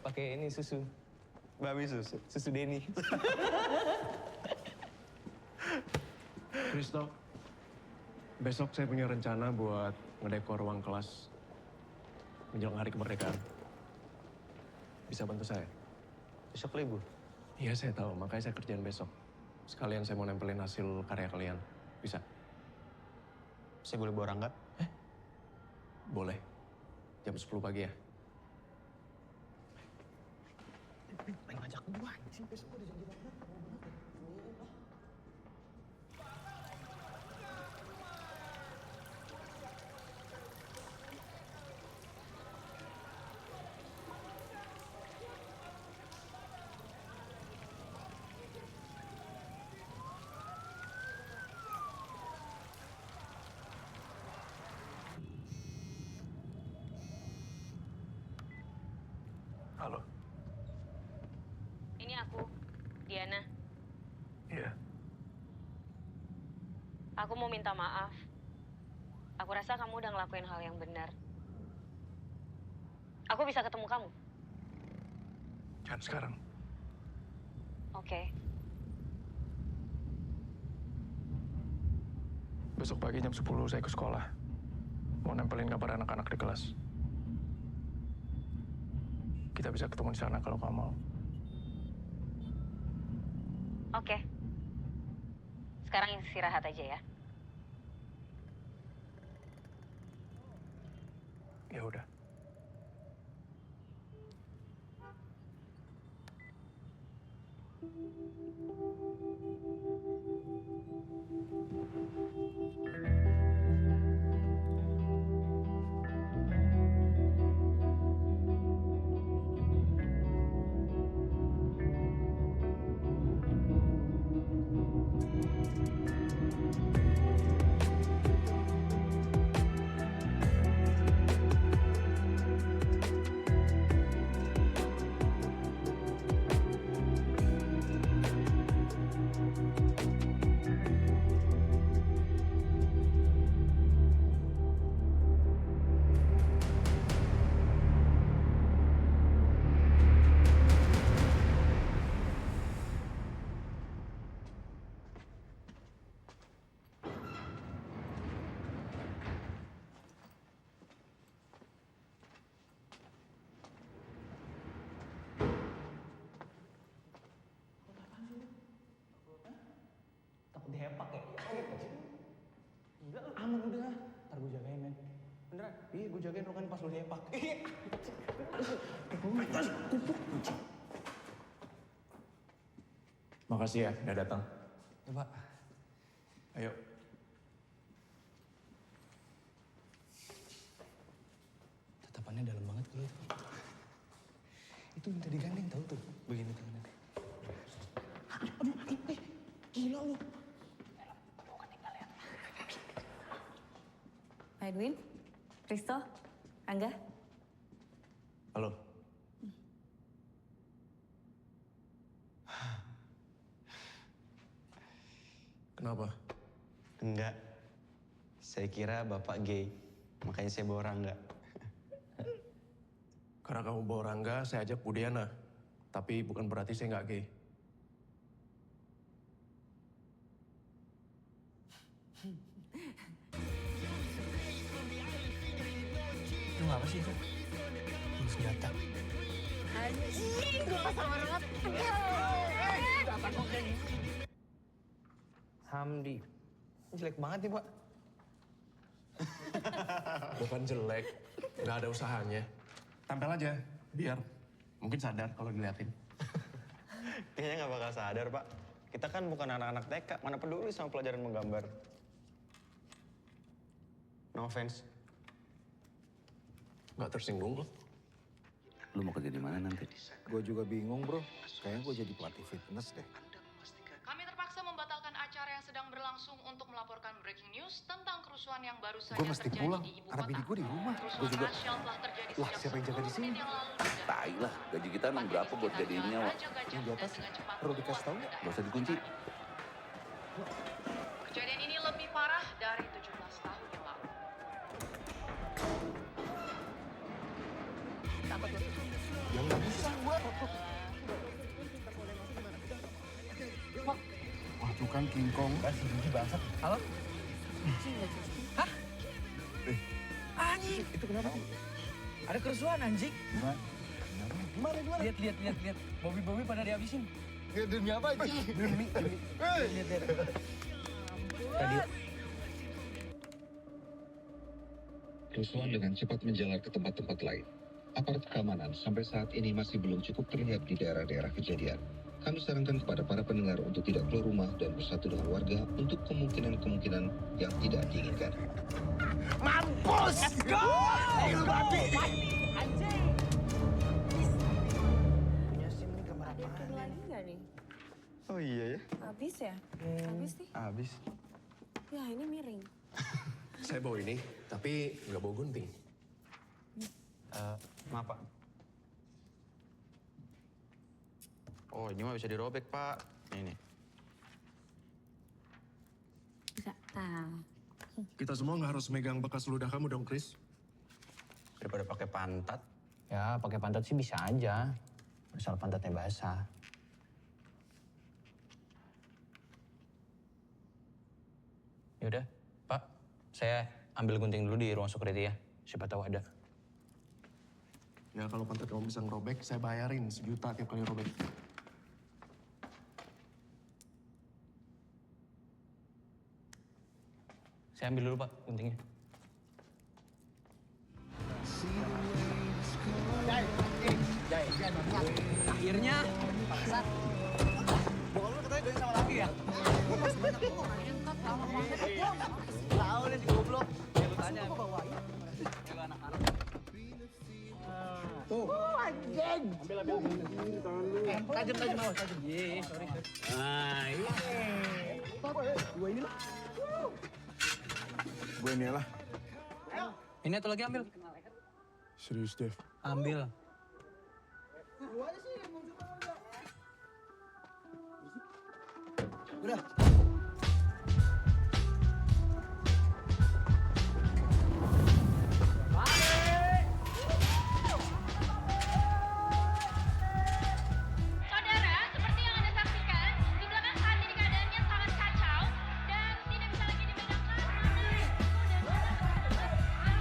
Speaker 13: Pakai ini susu. Babi susu. Susu Denny.
Speaker 2: Kristo, besok saya punya rencana buat ngedekor ruang kelas menjelang hari kemerdekaan. Bisa bantu saya?
Speaker 1: Besok libur?
Speaker 2: Iya, saya tahu. Makanya saya kerjain besok. Sekalian saya mau nempelin hasil karya kalian. Bisa?
Speaker 1: Saya boleh bawa Rangga?
Speaker 2: Boleh. Jam 10 pagi ya?
Speaker 1: Pengen ngajak gua sih, besok gua dijanji Rangga.
Speaker 2: Halo.
Speaker 3: Ini aku, Diana.
Speaker 2: Iya.
Speaker 3: Aku mau minta maaf. Aku rasa kamu udah ngelakuin hal yang benar. Aku bisa ketemu kamu?
Speaker 2: Jangan sekarang.
Speaker 3: Oke.
Speaker 2: Besok pagi jam 10 saya ke sekolah. Mau nempelin gambar anak-anak di kelas. Kita bisa ketemu di sana kalau kamu mau.
Speaker 3: Oke. Sekarang istirahat aja ya.
Speaker 2: Ya udah.
Speaker 1: Takut dihepak ya? Gila lu. Aman udah. Ntar gue jagain, men. Beneran? Iya, gue jagain lu kan pas lu dihepak.
Speaker 2: Makasih ya udah datang.
Speaker 1: Ya, Pak.
Speaker 2: Ayo.
Speaker 1: Tatapannya dalam banget kalau itu. Itu minta digandeng tahu tuh. Begini tangannya. Aduh, gila lu.
Speaker 3: Hai Edwin, Kristo, Angga.
Speaker 2: Halo. Kenapa?
Speaker 1: Enggak. Saya kira Bapak gay. Makanya saya bawa Rangga.
Speaker 2: Karena kamu bawa Rangga, saya ajak Bu Diana. Tapi bukan berarti saya nggak gay.
Speaker 1: Lu apa sih itu? Lu senjata.
Speaker 3: Anjing, gue gak sabar banget.
Speaker 1: Hamdi. Jelek banget nih, Pak.
Speaker 2: Bukan jelek, nggak ada usahanya. Tampil aja, biar mungkin sadar kalau diliatin.
Speaker 1: Kayaknya nggak bakal sadar, Pak. Kita kan bukan anak-anak TK, mana peduli sama pelajaran menggambar. No offense.
Speaker 2: Nggak tersinggung lo?
Speaker 16: Lu mau kerja di mana nanti?
Speaker 7: Gue juga bingung bro, kayaknya gue jadi pelatih fitness deh.
Speaker 9: Kami terpaksa membatalkan acara yang sedang berlangsung untuk melaporkan breaking news tentang kerusuhan yang baru saja
Speaker 7: Gue mesti
Speaker 9: terjadi
Speaker 7: pulang,
Speaker 9: di ibu
Speaker 7: anak
Speaker 9: kota.
Speaker 7: bini gue di rumah. Gue
Speaker 9: Kerusuhan
Speaker 7: juga.
Speaker 9: rasyal telah terjadi
Speaker 7: Lah,
Speaker 9: sejak
Speaker 7: siapa yang jaga di
Speaker 9: 10
Speaker 7: sini?
Speaker 9: menit yang lalu.
Speaker 16: Tai lah, gaji kita emang berapa buat jadiinnya, Wak?
Speaker 7: Yang di atas perlu dikasih tahu nggak?
Speaker 16: Gak usah dikunci.
Speaker 9: Kejadian ini lebih parah dari 17 tahun yang lalu.
Speaker 7: Yang nggak bisa gue.
Speaker 2: Wah,
Speaker 7: Itu kan King Kong.
Speaker 11: Kan si Gigi bangsat. Halo? Hah? Anjing! Itu kenapa? Ada kerusuhan anjing. Gimana? Lihat. Bobby pada dihabisin.
Speaker 7: Ya, demi apa anjing?
Speaker 11: Demi. Lihat. Radio.
Speaker 17: Kerusuhan dengan cepat menjalar ke tempat-tempat lain. Aparat keamanan sampai saat ini masih belum cukup terlihat di daerah-daerah kejadian. Kami sarankan kepada para pendengar untuk tidak keluar rumah dan bersatu dengan warga untuk kemungkinan-kemungkinan yang tidak diinginkan.
Speaker 11: Mampus! Let's go! Babi! Anjing! Punya SIM nih kamar apa?
Speaker 18: Ada lagi nggak nih?
Speaker 14: Oh iya ya?
Speaker 18: Habis ya? Habis nih?
Speaker 14: Habis.
Speaker 18: Ya ini miring.
Speaker 2: Saya bawa ini, tapi nggak bawa gunting.
Speaker 14: Maaf, Pak. Oh, ini mah bisa dirobek, Pak. Ini.
Speaker 18: Bisa. Nah.
Speaker 2: Kita semua nggak harus megang bekas ludah kamu dong, Chris.
Speaker 14: Daripada pakai pantat.
Speaker 13: Ya, pakai pantat sih bisa aja. Asal pantatnya basah. Yaudah, Pak. Saya ambil gunting dulu di ruang security ya. Siapa tahu ada.
Speaker 2: Ya kalau pantat kamu bisa ngerobek, saya bayarin 1 juta tiap kali robek.
Speaker 13: Saya ambil dulu, Pak, guntingnya.
Speaker 11: Jai. Akhirnya. Bangsat. Bokap lu katanya going sama laki ya? Gua masih banyak ngomong. Lama banget. Tahu deh si goblok. Ya lu tanya. Gua bawain. Kalau anak-anak. Tuh. Anjing. Ambil. Tajam awas, tajam. Iya, sorry. Nah, ini. Gua ini lah.
Speaker 7: Gue ini lah.
Speaker 13: Ini atau lagi ambil?
Speaker 2: Serius, Dev?
Speaker 13: Ambil.
Speaker 11: Udah.
Speaker 9: Saudara, seperti yang Anda saksikan, di belakang saat ini keadaannya sangat kacau dan tidak bisa lagi dibedakan mana risiko dan mana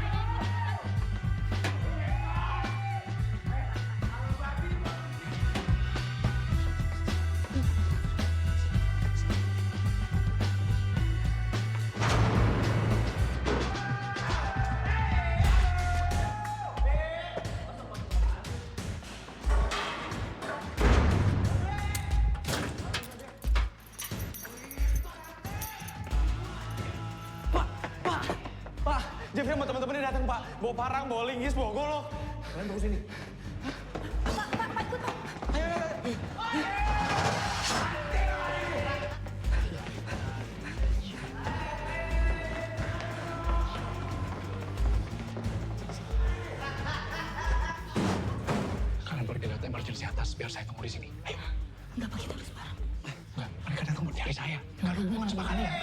Speaker 14: Pak, Jeffrey sama teman-temannya datang, Pak. Bawa parang, bawa linggis, bawa golok.
Speaker 2: Kalian tunggu sini. Kalian pergi lihat emergency atas, biar saya tunggu di sini. Ayo.
Speaker 18: Enggak, Pak, kita harus bareng.
Speaker 2: Enggak, mereka datang buat nyari saya. Nggak ada hubungan sama kalian.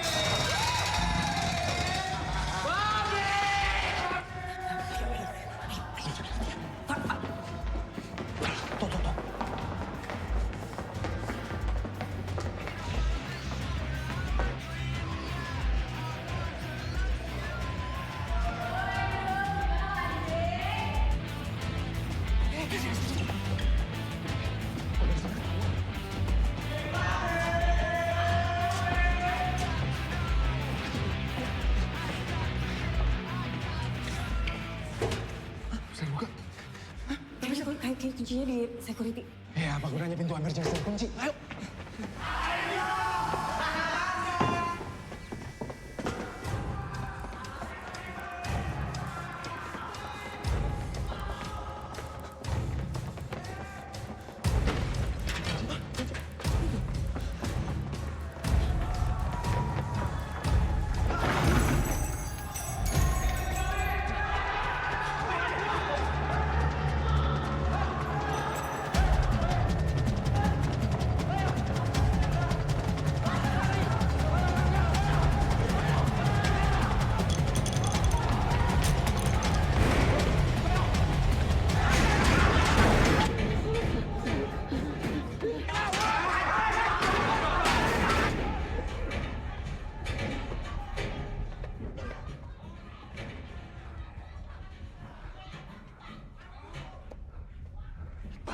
Speaker 18: Kayak kuncinya di security.
Speaker 2: Ya, apa gunanya pintu emergency terkunci? Ayo.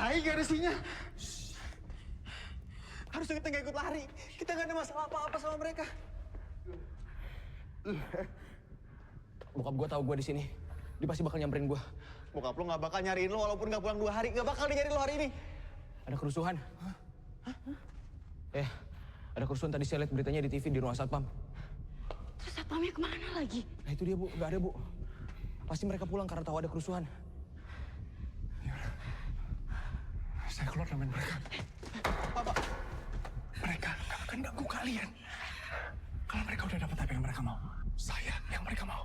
Speaker 11: Tai gak ada sinyal. Harusnya kita gak ikut lari. Kita gak ada masalah apa-apa sama mereka.
Speaker 1: Bokap gue tahu gue di sini. Dia pasti bakal nyamperin gue.
Speaker 11: Bokap lo gak bakal nyariin lo walaupun gak pulang 2 hari. Gak bakal dia nyari lo hari ini.
Speaker 1: Ada kerusuhan. Ada kerusuhan tadi saya lihat beritanya di TV di ruang satpam.
Speaker 3: Terus satpamnya kemana lagi?
Speaker 1: Nah itu dia Bu, nggak ada Bu. Pasti mereka pulang karena tahu ada kerusuhan.
Speaker 10: Saya keluar nemenin mereka.
Speaker 11: Pak.
Speaker 10: Mereka gak akan ganggu kalian. Kalau mereka udah dapat apa yang mereka mau, saya yang mereka mau.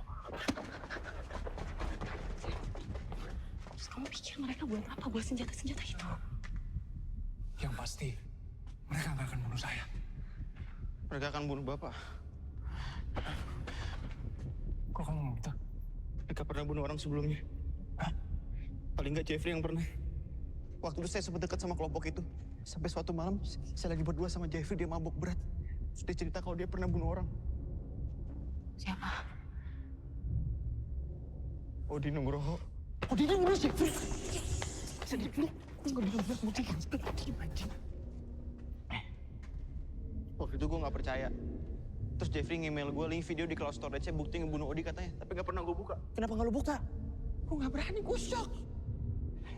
Speaker 3: Terus kamu pikir mereka buat apa? Buat senjata-senjata itu?
Speaker 10: Yang pasti, mereka gak akan bunuh saya.
Speaker 11: Mereka akan bunuh Bapak.
Speaker 10: Kok kamu ngomong gitu?
Speaker 11: Mereka pernah bunuh orang sebelumnya. Paling nggak Jeffrey yang pernah. Waktu itu saya sempat dekat sama kelompok itu. Sampai suatu malam, saya lagi berdua sama Jeffrey, dia mabuk berat. Terus dia cerita kalau dia pernah bunuh orang.
Speaker 3: Siapa?
Speaker 11: Odi Nugroho.
Speaker 3: Odi Nugroho Jeffrey?
Speaker 11: Sedih dulu. Nggak bisa bilang bukti kan. Diam aja. Waktu itu gue nggak percaya. Terus Jeffrey nge-email gue link video di cloud storage-nya bukti ngebunuh Odi katanya. Tapi nggak pernah gue buka.
Speaker 1: Kenapa nggak lo buka?
Speaker 11: Gue nggak berani, gue shock.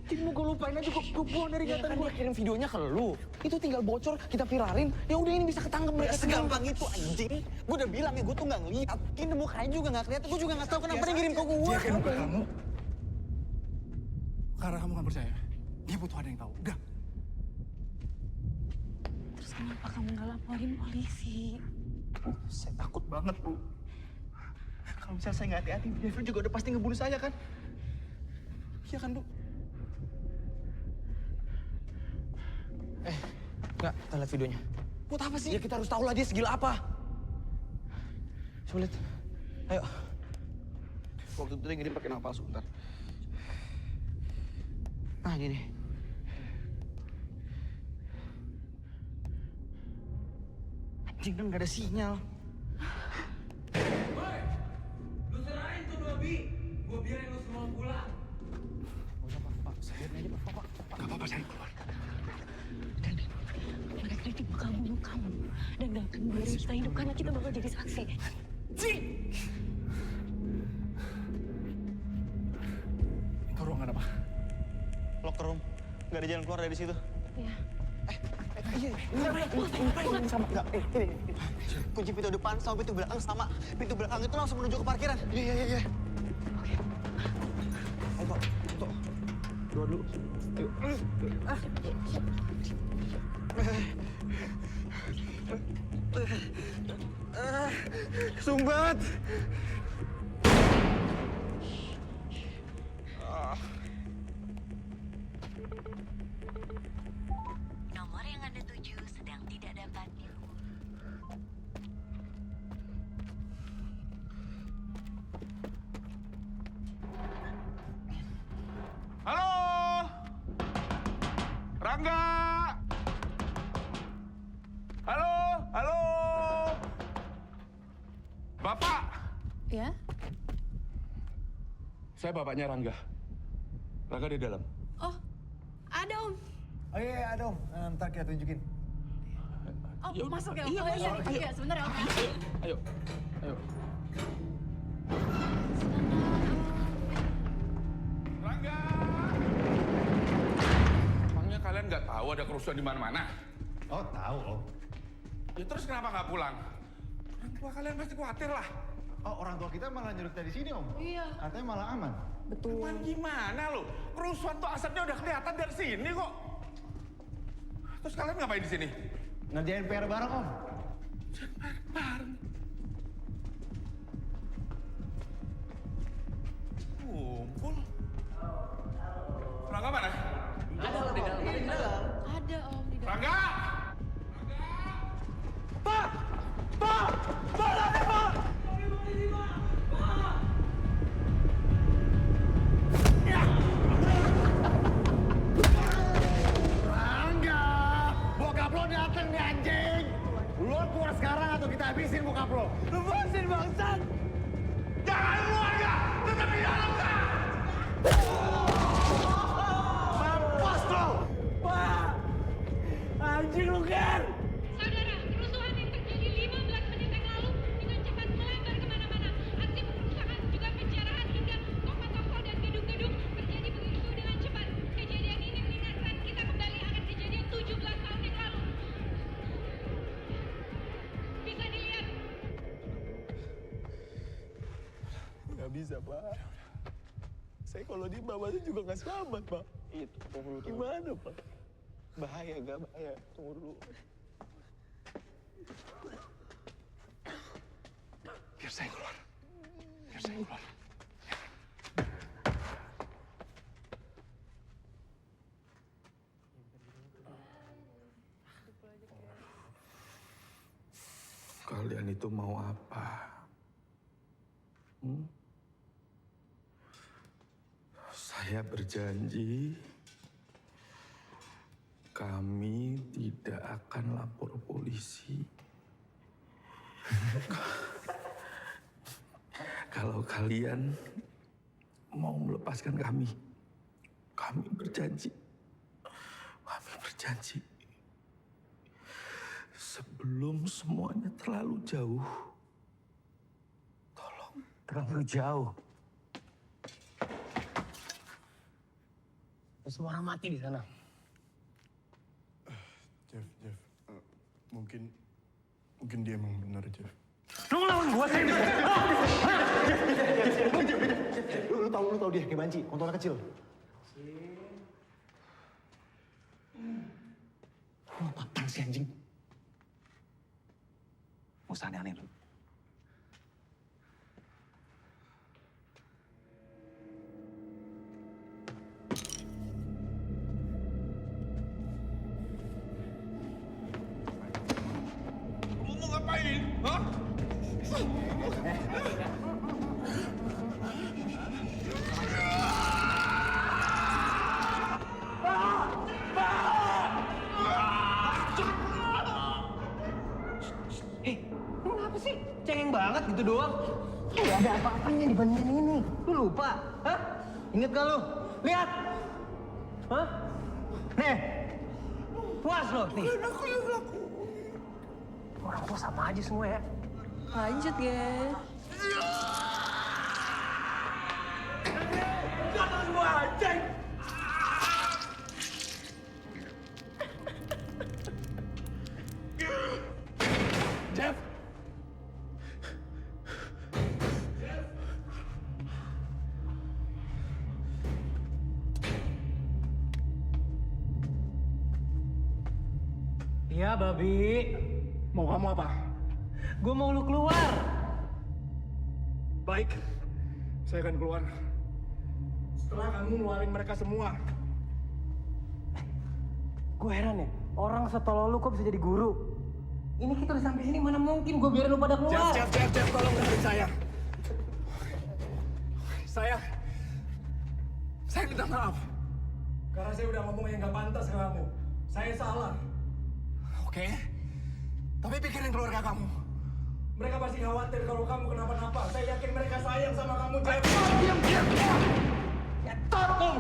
Speaker 11: Jadi mau gue lupain aja, gue buang dari
Speaker 1: Ya
Speaker 11: ingatan
Speaker 1: kan
Speaker 11: gue.
Speaker 1: dia kirim videonya ke lu. Itu tinggal bocor, kita viralin. Ya udah ini bisa ketangkep mereka.
Speaker 11: Segampang itu anjing. Gue udah bilang ya, gue tuh nggak ngeliat. Ini mukanya juga nggak kelihatan. Gue juga nggak tahu kenapa dia ngirim ke gue.
Speaker 10: Dia kirim ke kamu. Karena kamu gak percaya. Dia butuh ada yang tahu. Udah.
Speaker 3: Terus kenapa kamu nggak laporin polisi?
Speaker 11: Saya takut banget, Bu. Kalau misalnya saya nggak hati-hati, Jeffrey juga udah pasti ngebunuh saya kan? Iya kan, Bu?
Speaker 1: Nggak, kita lihat videonya.
Speaker 11: Buat apa sih?
Speaker 1: Ya kita harus tahu lah dia segila apa. Sulit. Ayo.
Speaker 11: Waktu itu dia ngirim pakai nama palsu, bentar. Nah, gini. Anjing kan nggak ada sinyal.
Speaker 14: Lu serahin tuh 2 bi. Gua biarin lu semua pulang.
Speaker 1: Pak, saya aja Pak.
Speaker 10: Gak apa-apa, saya keluar.
Speaker 3: Mereka itu bakal bunuh kamu. Dan gak akan biarin kita hidup karena kita bakal jadi saksi.
Speaker 10: Cing! Itu ruangan apa?
Speaker 11: Locker room. Nggak ada jalan keluar dari situ.
Speaker 3: Iya.
Speaker 11: Ini sama. Enggak, ini. Kunci pintu depan sama pintu belakang sama. Pintu belakang itu langsung menuju ke parkiran. Iya.
Speaker 3: Oke.
Speaker 11: Ayo, Pak. Untuk. Dua dulu. Ayo. Kesumbat.
Speaker 6: Nomor yang Anda tuju sedang tidak dapat dihubungi.
Speaker 4: Halo! Rangga! Halo! Bapak!
Speaker 5: Ya?
Speaker 4: Saya bapaknya Rangga. Rangga di dalam.
Speaker 5: Oh, ada Om.
Speaker 7: Oh iya, ada Om. Ntar kita tunjukin.
Speaker 5: Oh, masuk ya Om.
Speaker 4: Iya,
Speaker 5: Oh,
Speaker 4: masuk. Ayo.
Speaker 5: Iya, sebentar ya Om.
Speaker 4: Ayo. Rangga! Emangnya kalian nggak tahu ada kerusuhan di mana-mana?
Speaker 7: Oh, tahu Om.
Speaker 4: Ya terus kenapa nggak pulang? Orang tua kalian pasti khawatir lah.
Speaker 7: Oh, orang tua kita malah nyuruh kita di sini Om.
Speaker 5: Iya.
Speaker 7: Katanya malah aman.
Speaker 5: Betul.
Speaker 4: Aman gimana lo? Kerusuhan tuh asapnya udah kelihatan dari sini kok. Terus kalian ngapain di sini?
Speaker 7: Ngerjain PR bareng Om.
Speaker 4: Bareng. Kumpul. Rangga mana?
Speaker 5: Ada Om di dalam. Ada di dalam. Ada Om di dalam.
Speaker 4: Rangga!
Speaker 14: Pak! Pak! Pak, ada Pak!
Speaker 7: Rangga! Bokap lo dateng nih anjing! Lo keluar sekarang atau kita habisin bokap lo? bisa, Pak. Saya kalau di bawah itu juga nggak selamat, Pak.
Speaker 2: Itu, tunggu dulu.
Speaker 7: Gimana, Pak? Bahaya, nggak bahaya. Tunggu dulu.
Speaker 10: Biar saya keluar. Biar saya keluar.
Speaker 7: Kalian itu mau apa? Saya berjanji kami tidak akan lapor polisi. Kalau kalian mau melepaskan kami berjanji. Kami berjanji. Sebelum semuanya terlalu jauh, tolong.
Speaker 13: Terlalu jauh. Semua orang mati di sana.
Speaker 10: Jeff. Mungkin dia emang benar, Jeff.
Speaker 13: Lu ngelawan gua sih?
Speaker 7: Lu tahu dia kayak banci, kontolnya kecil.
Speaker 1: Lu apaan sih anjing? Gak usah aneh-aneh lu.
Speaker 4: Lu mau ngapain? Hah?
Speaker 13: Lu kenapa sih? Cengeng banget gitu doang. Gak ada apa-apanya dibandingin ini. Lu lupa? Hah? Ingat gak lu? Lihat! Hah? Nih! Puas lo nih.
Speaker 7: Aku yang laku.
Speaker 13: Orang tua sama aja semua ya.
Speaker 5: Lanjut, guys.
Speaker 7: Jangan gua anjing!
Speaker 10: Jeff!
Speaker 13: Iya, babi.
Speaker 10: Mau kamu apa?
Speaker 13: Gue mau lu keluar.
Speaker 10: Baik, saya akan keluar. Setelah kamu ngeluarin mereka semua.
Speaker 13: Gue heran ya, orang setolol lu kok bisa jadi guru? Ini kita udah sampai sini, mana mungkin gue biarin lu pada keluar?
Speaker 10: Jeff, tolong dengerin saya. Saya minta maaf. Karena saya udah ngomong yang gak pantas ke kamu. Saya salah. Oke? Tapi pikirin keluarga kamu. Mereka pasti khawatir kalau kamu kenapa-napa. Saya yakin mereka sayang sama kamu, Jeff. Diam!
Speaker 13: Ya tolong!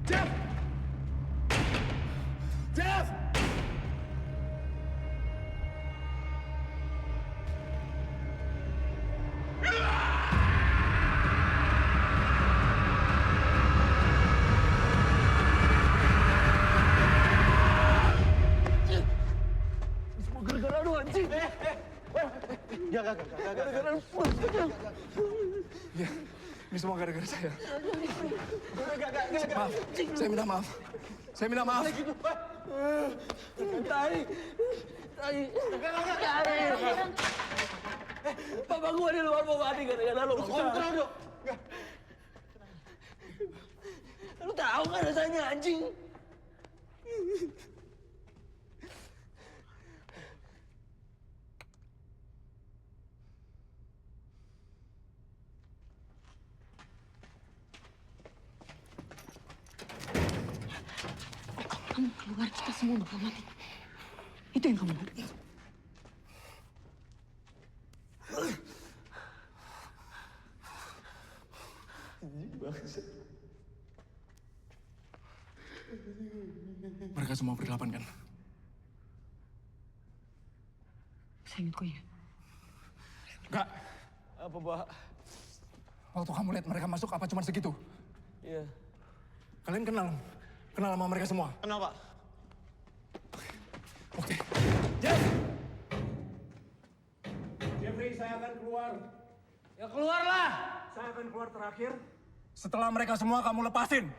Speaker 10: Jeff!
Speaker 7: Semua gara-gara lu anjing. Gak.
Speaker 10: Ya, ini semua gara-gara saya.
Speaker 7: Gak.
Speaker 10: Maaf, saya minta maaf. Saya minta maaf.
Speaker 7: Tai. Papa gua di luar mau mati gara-gara lu. Kontrol dong. Lu tahu kan rasanya anjing?
Speaker 3: Kamu keluar, kita semua bakal mati. Itu yang kamu mau.
Speaker 10: Mereka semua berdelapan kan?
Speaker 3: Saya ingat kok ya.
Speaker 10: Enggak.
Speaker 7: Apa, Pak?
Speaker 10: Waktu kamu lihat mereka masuk apa cuma segitu?
Speaker 7: Iya.
Speaker 10: Kalian kenal sama mereka semua?
Speaker 7: Kenal, Pak?
Speaker 10: Oke. Jeff! Nanti saya akan keluar.
Speaker 13: Ya keluarlah.
Speaker 10: Saya akan keluar terakhir. Setelah mereka semua kamu lepasin.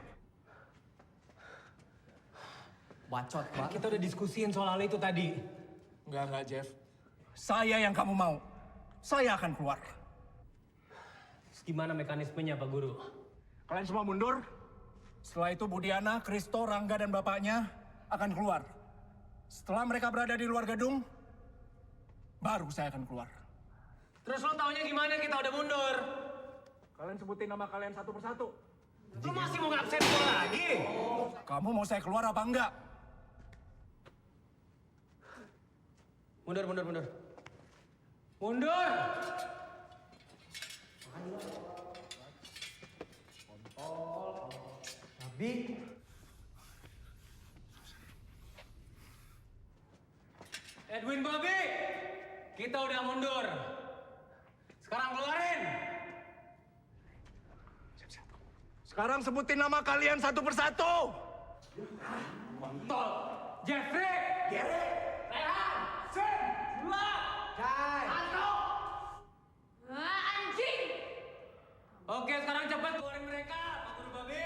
Speaker 13: Bacot, Pak. Kita udah diskusiin soal itu tadi.
Speaker 10: Enggak, Jeff. Saya yang kamu mau. Saya akan keluar.
Speaker 13: Terus gimana mekanismenya, Pak Guru?
Speaker 10: Kalian semua mundur. Setelah itu Budiana, Kristo, Rangga, dan bapaknya akan keluar. Setelah mereka berada di luar gedung, baru saya akan keluar.
Speaker 13: Terus lo taunya gimana kita udah mundur?
Speaker 10: Kalian sebutin nama kalian satu persatu.
Speaker 13: Lo masih mau ngabsen gue lagi?
Speaker 10: Kamu mau saya keluar apa enggak?
Speaker 13: Mundur. Mundur! Babi. Edwin Babi, kita udah mundur. Sekarang keluarin.
Speaker 10: Sekarang sebutin nama kalian satu persatu.
Speaker 13: Kontol. Jeffrey. Gary. Rehan. Sen. Jula. Cai. Anto. Anjing. Oke, sekarang cepat keluarin mereka, Pak Guru Babi.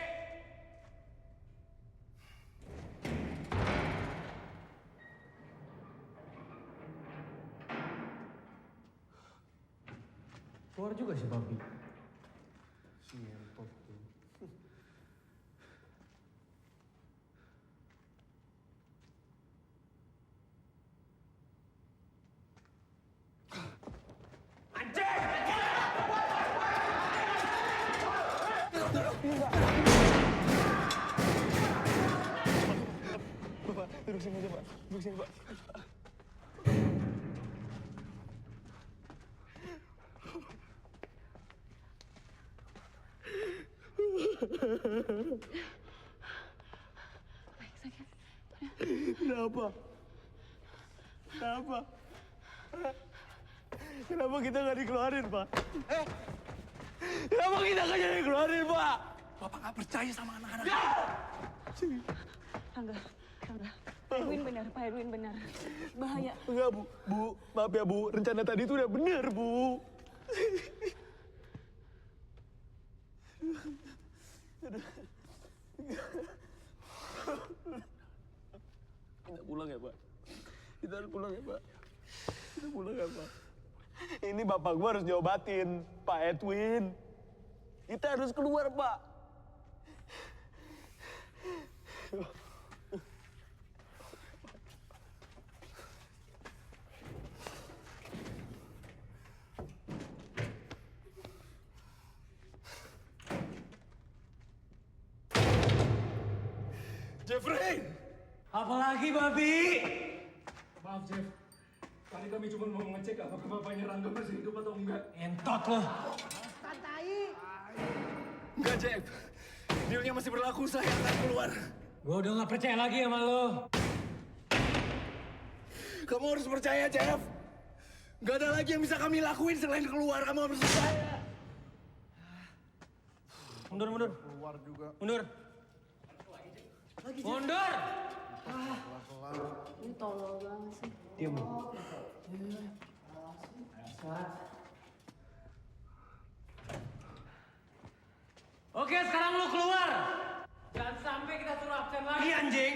Speaker 13: Keluar juga si Babi. Si ngentot tuh.
Speaker 14: Bapak, duduk sini aja, Pak. Duduk sini, Pak. Kenapa? Kenapa kita nggak dikeluarin, Pak? Kenapa kita nggak jadi dikeluarin, Pak?
Speaker 10: Bapak nggak percaya sama anak-anak.
Speaker 18: Rangga. Pak Edwin benar. Bahaya.
Speaker 14: Enggak, Bu. Maaf ya, Bu. Rencana tadi itu udah bener, Bu. Kita pulang ya, Pak. Kita harus pulang ya, Pak. Kita pulang ya, Pak. Ini bapak gua harus diobatin, Pak Edwin. Kita harus keluar, Pak.
Speaker 10: Jeffrey!
Speaker 13: Apalagi, Babi?
Speaker 10: Maaf, Jeff. Tadi kami cuma mau ngecek apakah bapaknya Rangga masih hidup atau enggak.
Speaker 13: Entot lo.
Speaker 10: Enggak, Jeff. Dealnya masih berlaku, saya akan keluar.
Speaker 13: Gue udah gak percaya lagi sama lo.
Speaker 10: Kamu harus percaya, Jeff. Gak ada lagi yang bisa kami lakuin selain keluar. Kamu harus percaya.
Speaker 13: Mundur.
Speaker 7: Keluar juga.
Speaker 13: Mundur. Mundur!
Speaker 5: Ini tolol banget sih.
Speaker 13: Diam. Oke, sekarang lu keluar. Jangan sampai kita suruh absen lagi, anjing.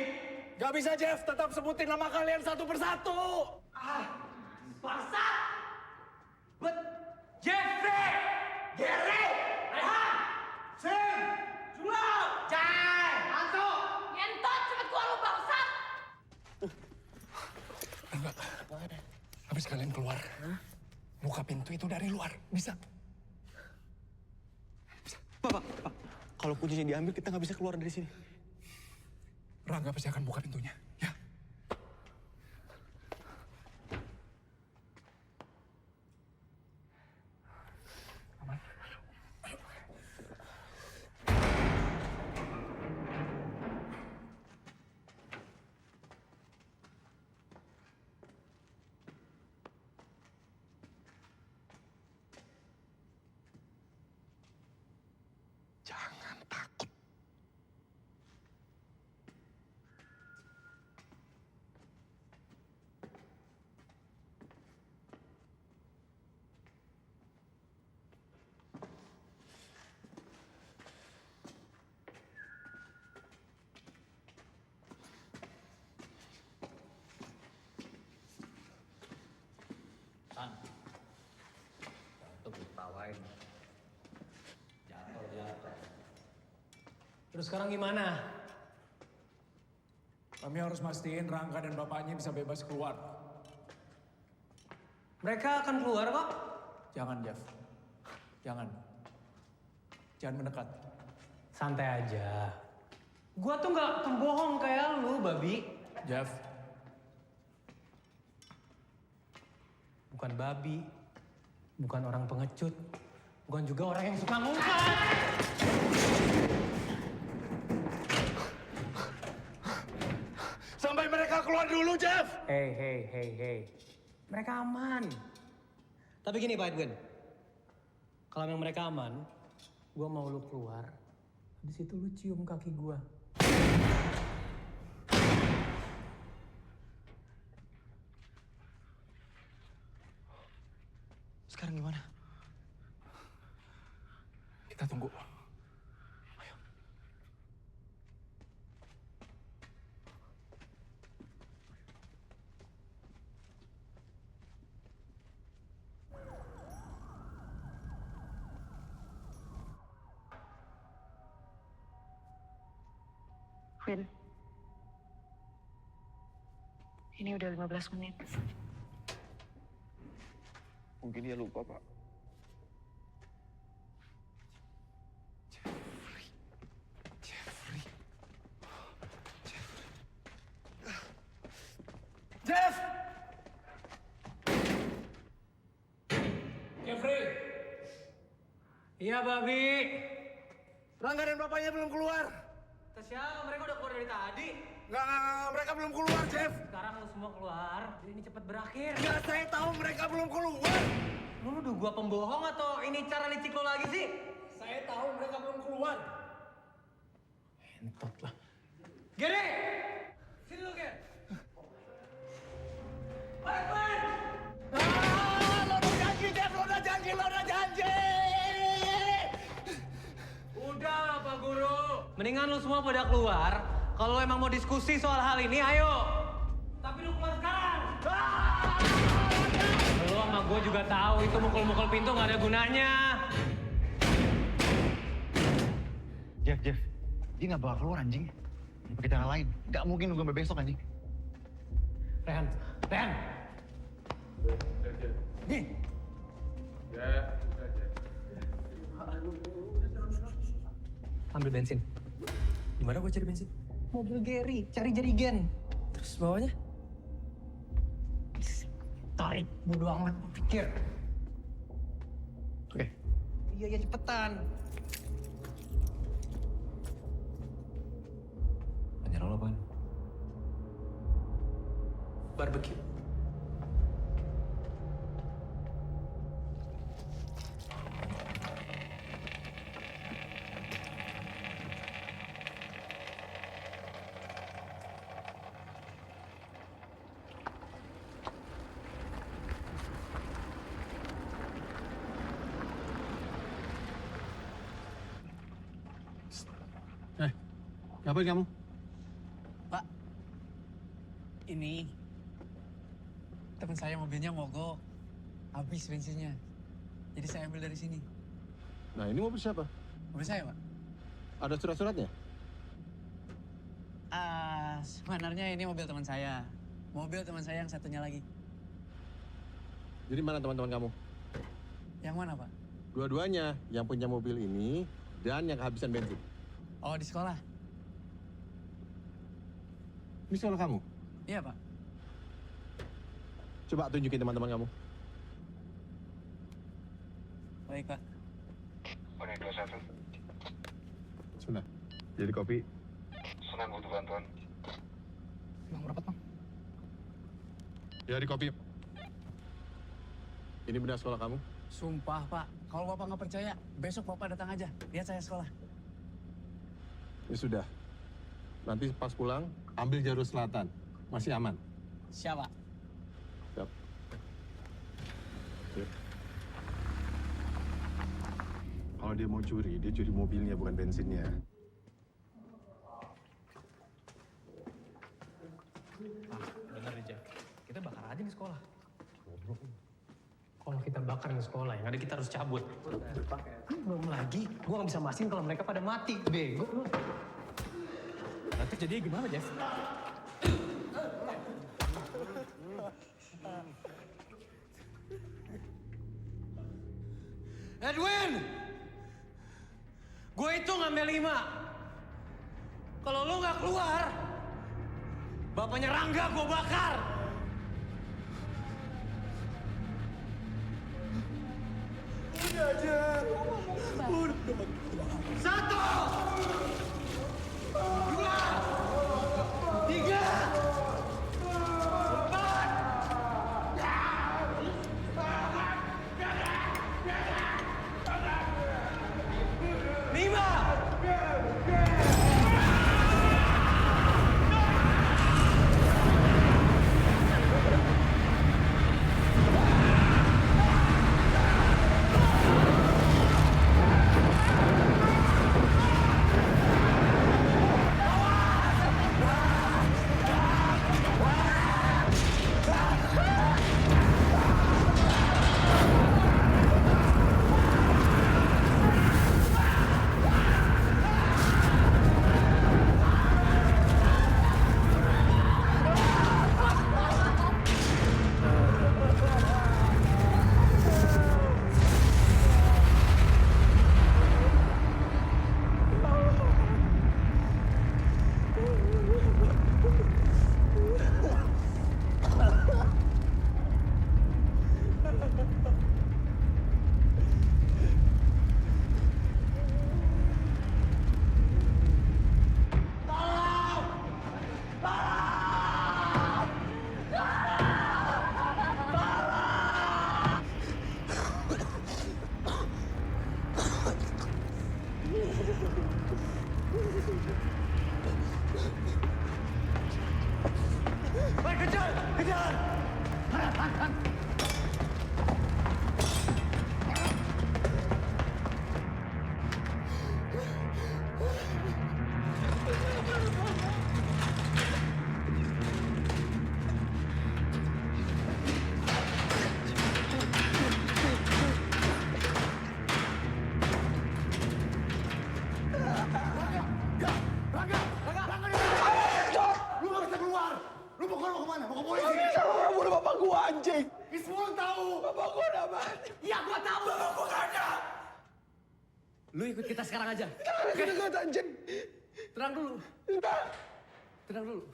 Speaker 10: Gak bisa, Jeff. Tetap sebutin nama kalian satu persatu.
Speaker 13: Bangsat! Jeffrey! Gary! Rehan! Sim! Julau! Cai! Anto!
Speaker 5: Ngentot, cepet keluar lu bangsat!
Speaker 10: Enggak. Habis kalian keluar, buka pintu itu dari luar. Bisa?
Speaker 14: Pak. Kalau kuncinya diambil, kita nggak bisa keluar dari sini.
Speaker 10: Rangga pasti akan buka pintunya. Ya. Aman. Jangan takut.
Speaker 13: lain. Jatuh. Terus sekarang gimana?
Speaker 10: Kami harus mastiin Rangga dan bapaknya bisa bebas keluar.
Speaker 13: Mereka akan keluar kok.
Speaker 10: Jangan, Jeff. Jangan. Jangan mendekat.
Speaker 13: Santai aja. Gua tuh nggak pembohong kayak lu, babi.
Speaker 10: Jeff.
Speaker 13: Bukan babi. Bukan orang pengecut. Bukan juga orang yang suka ngungkap.
Speaker 7: Sampai mereka keluar dulu, Jeff!
Speaker 13: Hey. Mereka aman. Tapi gini Pak Edwin. Kalau memang mereka aman, gua mau lu keluar. Habis itu lu cium kaki gua.
Speaker 1: Sekarang gimana?
Speaker 10: Kita tunggu.
Speaker 3: Win. Ini udah 15 menit.
Speaker 2: Mungkin dia lupa, Pak.
Speaker 7: Jeff!
Speaker 13: Jeffrey! Iya, babi.
Speaker 7: Rangga dan bapaknya belum keluar.
Speaker 13: Kata siapa? Mereka udah keluar dari tadi.
Speaker 7: Nggak, mereka belum keluar, Jeff.
Speaker 13: Sekarang lu semua keluar, biar ini cepat berakhir.
Speaker 7: Nggak, saya tahu mereka belum keluar.
Speaker 13: Lu nuduh gua pembohong atau ini cara licik lo lagi sih?
Speaker 7: Saya tahu mereka belum keluar.
Speaker 10: Entot lah.
Speaker 13: Gere! Sini lu, Ger. Batman!
Speaker 7: Lo udah janji, Jeff. Lo udah janji.
Speaker 13: Udah, Pak Guru. Mendingan lu semua pada keluar. Kalau emang mau diskusi soal hal ini, ayo. Tapi lu keluar sekarang. Lu sama gue juga tahu itu mukul-mukul pintu nggak ada gunanya.
Speaker 7: Jeff. Dia nggak bakal keluar, anjing. Pakai cara lain. Nggak mungkin nunggu sampai besok, anjing.
Speaker 13: Rehan.
Speaker 7: Nih.
Speaker 13: Ambil bensin.
Speaker 1: Gimana gue cari bensin?
Speaker 13: Mobil Gary, cari jerigen.
Speaker 1: Terus bawahnya?
Speaker 13: Tarik, bodo amat, pikir.
Speaker 7: Oke.
Speaker 13: Iya, cepetan.
Speaker 1: Tanya lo apaan?
Speaker 13: Barbecue.
Speaker 2: Ngapain kamu?
Speaker 11: Pak, ini teman saya mobilnya mogok, habis bensinnya. Jadi saya ambil dari sini.
Speaker 2: Nah, ini mobil siapa?
Speaker 11: Mobil saya, Pak.
Speaker 2: Ada surat-suratnya?
Speaker 11: Sebenarnya ini mobil teman saya. Mobil teman saya yang satunya lagi.
Speaker 2: Jadi mana teman-teman kamu?
Speaker 11: Yang mana, Pak?
Speaker 2: Dua-duanya, yang punya mobil ini dan yang kehabisan bensin.
Speaker 11: Oh, di sekolah?
Speaker 2: Ini sekolah kamu?
Speaker 11: Iya, Pak.
Speaker 2: Coba tunjukin teman-teman kamu.
Speaker 11: Baik, Pak.
Speaker 17: Unit 21.
Speaker 2: Sudah. Jadi kopi.
Speaker 17: Senang butuh bantuan.
Speaker 7: Bang, berapa, Bang?
Speaker 2: Ya, di kopi. Ini benar sekolah kamu?
Speaker 11: Sumpah, Pak. Kalau Bapak nggak percaya, besok Bapak datang aja. Lihat saya sekolah.
Speaker 2: Ya sudah. Nanti pas pulang, ambil jalur selatan. Masih aman.
Speaker 11: Siapa?
Speaker 2: Siap. Siap. Kalau dia mau curi, dia curi mobilnya, bukan bensinnya.
Speaker 1: Bener deh, Jeff. Kita bakar aja di sekolah.
Speaker 13: Kalau kita bakar nih sekolah, yang ada kita harus cabut. Belum lagi, gue gak bisa mastiin kalau mereka pada mati. Bego lu. Nanti jadinya gimana, Jeff? Edwin! Gue itu ngambil 5. Kalau lo nggak keluar, bapaknya Rangga gue bakar.
Speaker 7: Udah aja. Udah.
Speaker 13: 1, 2, 3, 4, 5. Kejar! Kejar! Lu ikut kita sekarang aja. Enggak, anjing. Tenang dulu. Tenang dulu.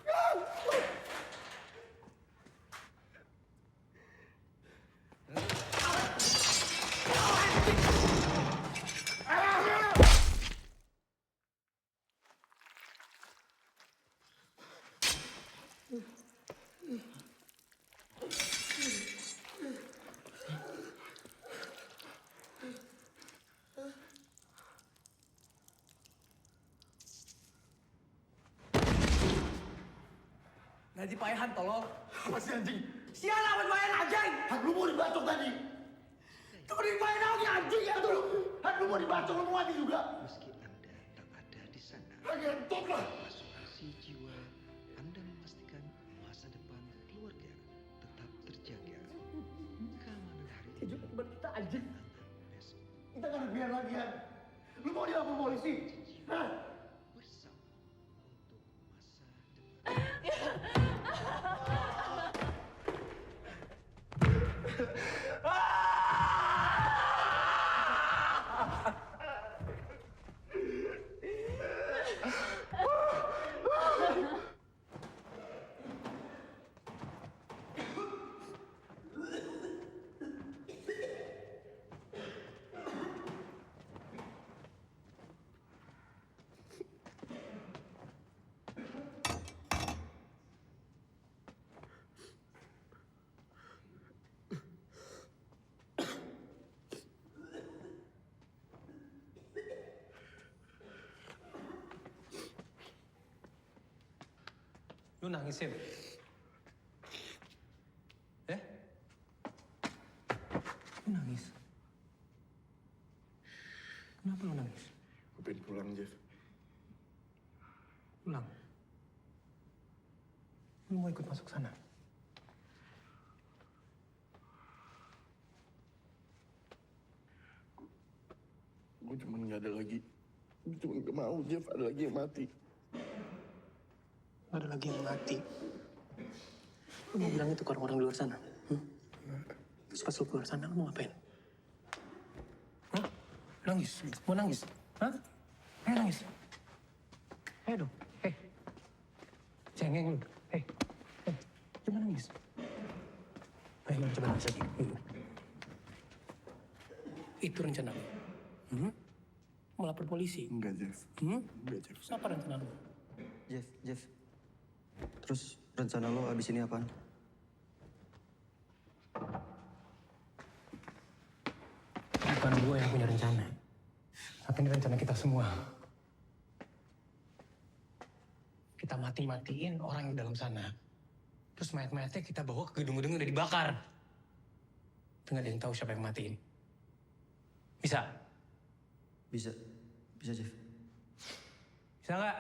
Speaker 13: Gaji Pak Ehan, tolong.
Speaker 7: Apa sih anjing?
Speaker 13: Sialah buat Pak Ehan, anjing!
Speaker 7: Han, lu mau dibacok tadi?
Speaker 13: Tunggu di Pak Ehan lagi, anjing ya tuh.
Speaker 7: Han, lu mau dibacok, lu mau mati juga?
Speaker 19: Meski Anda tak ada di sana,
Speaker 7: Ngentot lah.
Speaker 19: asuransi jiwa Anda memastikan masa depan keluarga tetap terjaga. Keamanan hari ini
Speaker 13: juga teman kita, anjing.
Speaker 7: Kita gak ada biar lagi, Han. Lu mau dilapor polisi? Hah?
Speaker 13: Lu nangis ya? Lu nangis? Kenapa lu nangis?
Speaker 7: Gue pengen pulang, Jeff.
Speaker 13: Pulang? Lu mau ikut masuk sana?
Speaker 10: cuman nggak ada lagi. Gue cuma nggak mau, Jeff, ada lagi yang mati.
Speaker 13: Ada lagi yang mati. Lu mau bilang itu ke orang-orang di luar sana? Terus pas lu keluar sana, lu mau ngapain? Hah? Nangis? Mau nangis? Hah? Ayo nangis. Ayo dong. Cengeng lu. Coba nangis. Ayo, coba nangis lagi. Itu rencana lu? Mau lapor polisi?
Speaker 10: Enggak, Jeff. Enggak, Jeff.
Speaker 13: Apa rencana lu?
Speaker 20: Jeff. Terus rencana lo abis ini apaan?
Speaker 13: Bukan gue yang punya rencana. Tapi ini rencana kita semua. Kita mati-matiin orang yang dalam sana. Terus mayat-mayatnya kita bawa ke gedung-gedung yang udah dibakar. Nggak ada yang tahu siapa yang matiin. Bisa?
Speaker 20: Bisa, Jeff.
Speaker 13: Bisa nggak?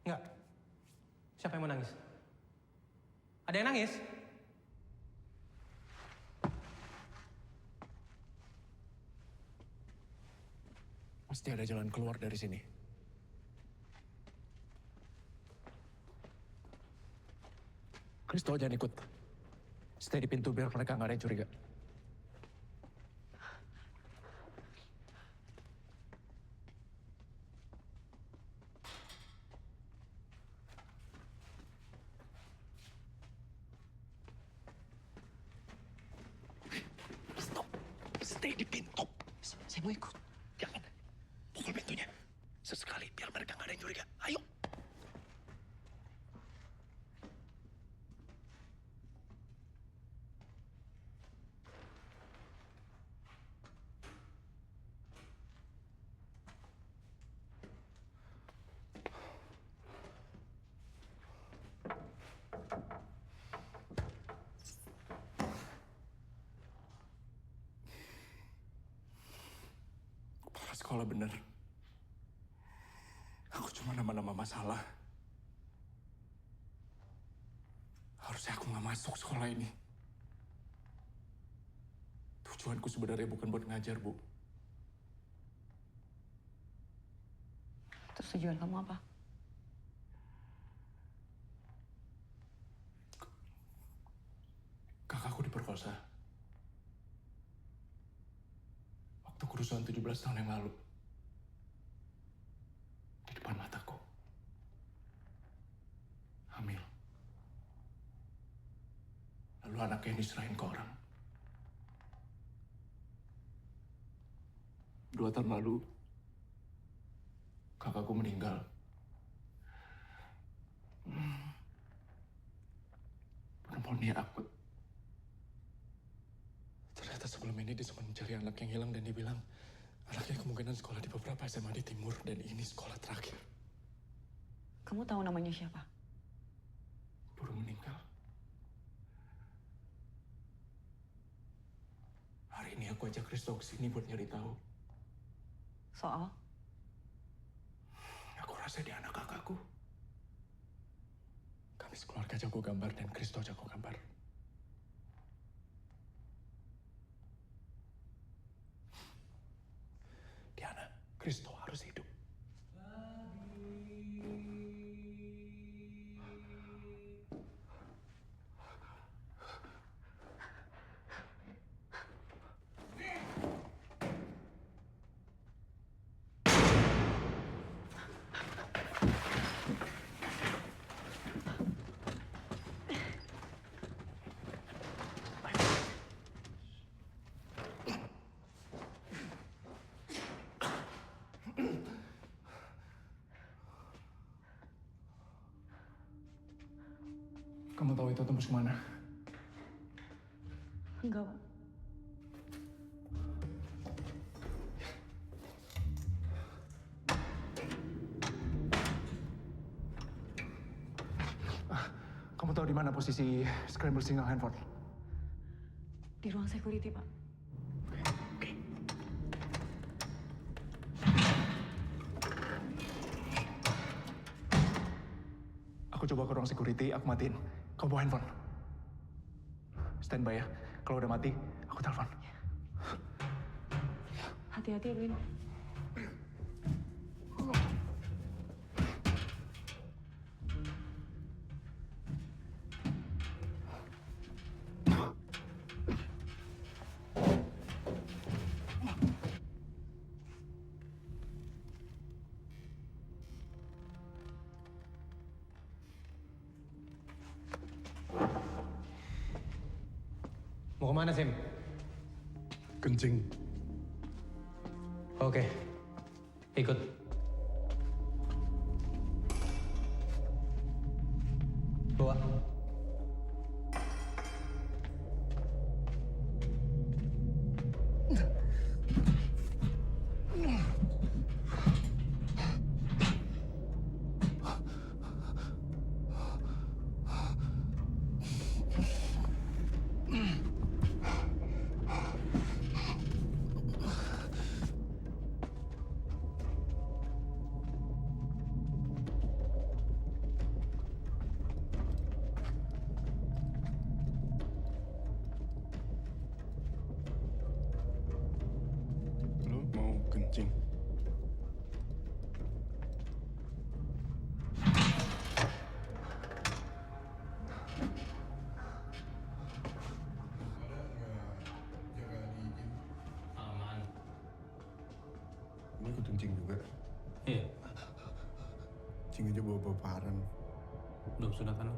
Speaker 13: Nggak. Siapa yang mau nangis? Ada yang nangis?
Speaker 2: Pasti ada jalan keluar dari sini. Kristo jangan ikut. Stay di pintu biar mereka nggak ada yang curiga.
Speaker 10: Stay di pintu. Saya mau ikut. Jangan. Pukul pintunya. Sesekali biar mereka nggak ada yang curiga. Ayo.
Speaker 2: Sekolah bener. Aku cuma nama-nama masalah. Harusnya aku nggak masuk sekolah ini. Tujuanku sebenarnya bukan buat ngajar, Bu.
Speaker 3: Terus tujuan kamu apa?
Speaker 2: Kakakku diperkosa. Waktu kerusuhan 17 tahun yang lalu. Di depan mataku. Hamil. Lalu anaknya diserahin ke orang. 2 tahun lalu, kakakku meninggal. Pneumonia akut. Ternyata sebelum ini dia sempat mencari anak yang hilang dan dia bilang anaknya kemungkinan sekolah di beberapa SMA di timur dan ini sekolah terakhir.
Speaker 3: Kamu tahu namanya siapa?
Speaker 2: Baru meninggal. Hari ini aku ajak Kristo ke sini buat nyari tahu.
Speaker 3: Soal?
Speaker 2: Aku rasa dia anak kakakku. Kami sekeluarga jago gambar dan Kristo jago gambar. Diana, Kristo harus hidup. Kamu tahu itu tembus kemana?
Speaker 3: Enggak, Pak.
Speaker 2: Kamu tahu di mana posisi scramble signal handphone?
Speaker 3: Di ruang security, Pak.
Speaker 2: Aku coba ke ruang security, aku matiin. Kau bawa handphone. Standby ya. Kalau udah mati, aku telepon.
Speaker 18: Hati-hati, Edwin.
Speaker 13: Mau kemana, Sim?
Speaker 2: Kencing.
Speaker 13: Oke. Ikut. Bawa.
Speaker 2: Lu mau kencing?
Speaker 12: Aman.
Speaker 2: Ini ikut kencing juga.
Speaker 12: Iya.
Speaker 2: Kencing aja bawa paparan.
Speaker 12: Belum sunatan lu.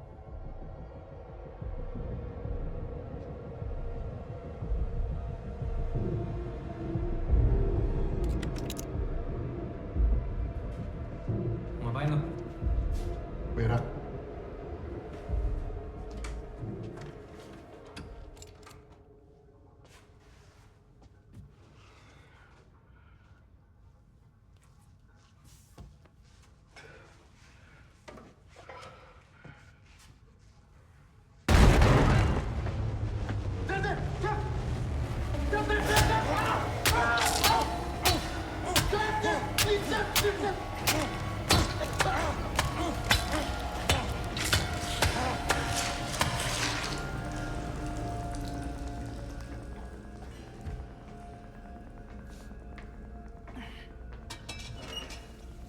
Speaker 12: Ngapain lu?
Speaker 2: Berak.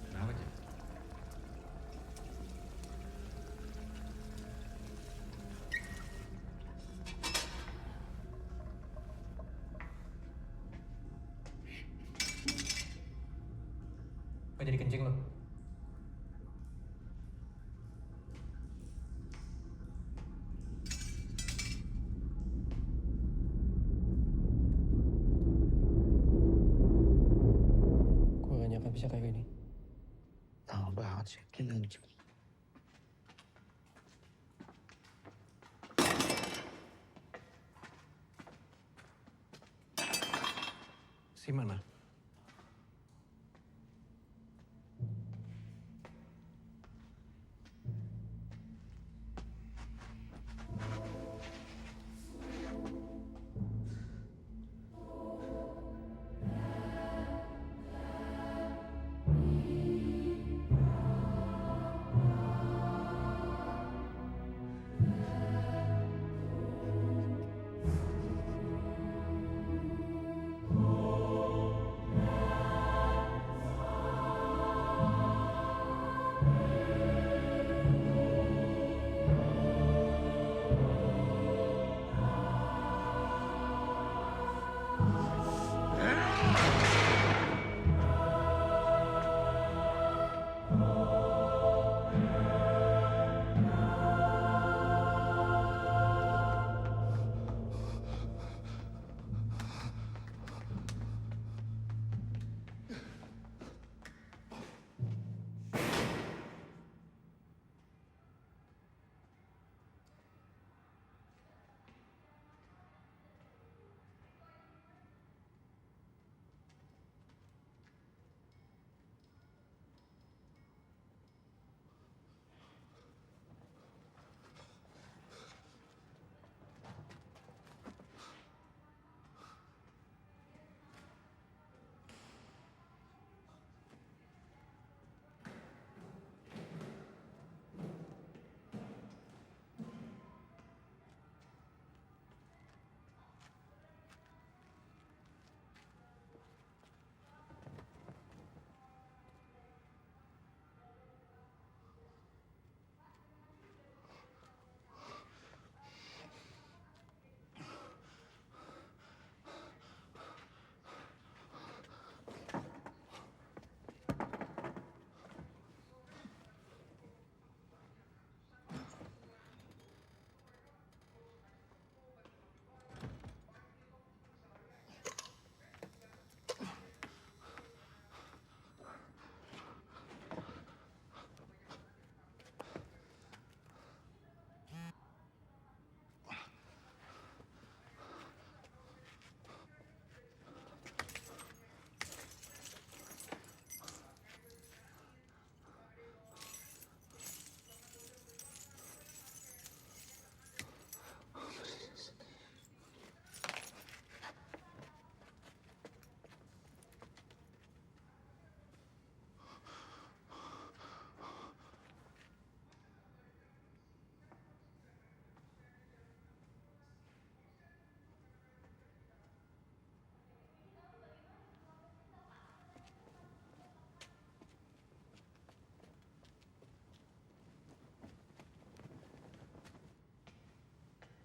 Speaker 4: Kenapa, Cik?
Speaker 13: Gak jadi kencing lo. Gue gak nyangka bisa kayak gini.
Speaker 1: Tahu banget sih. Gila.
Speaker 2: Si mana?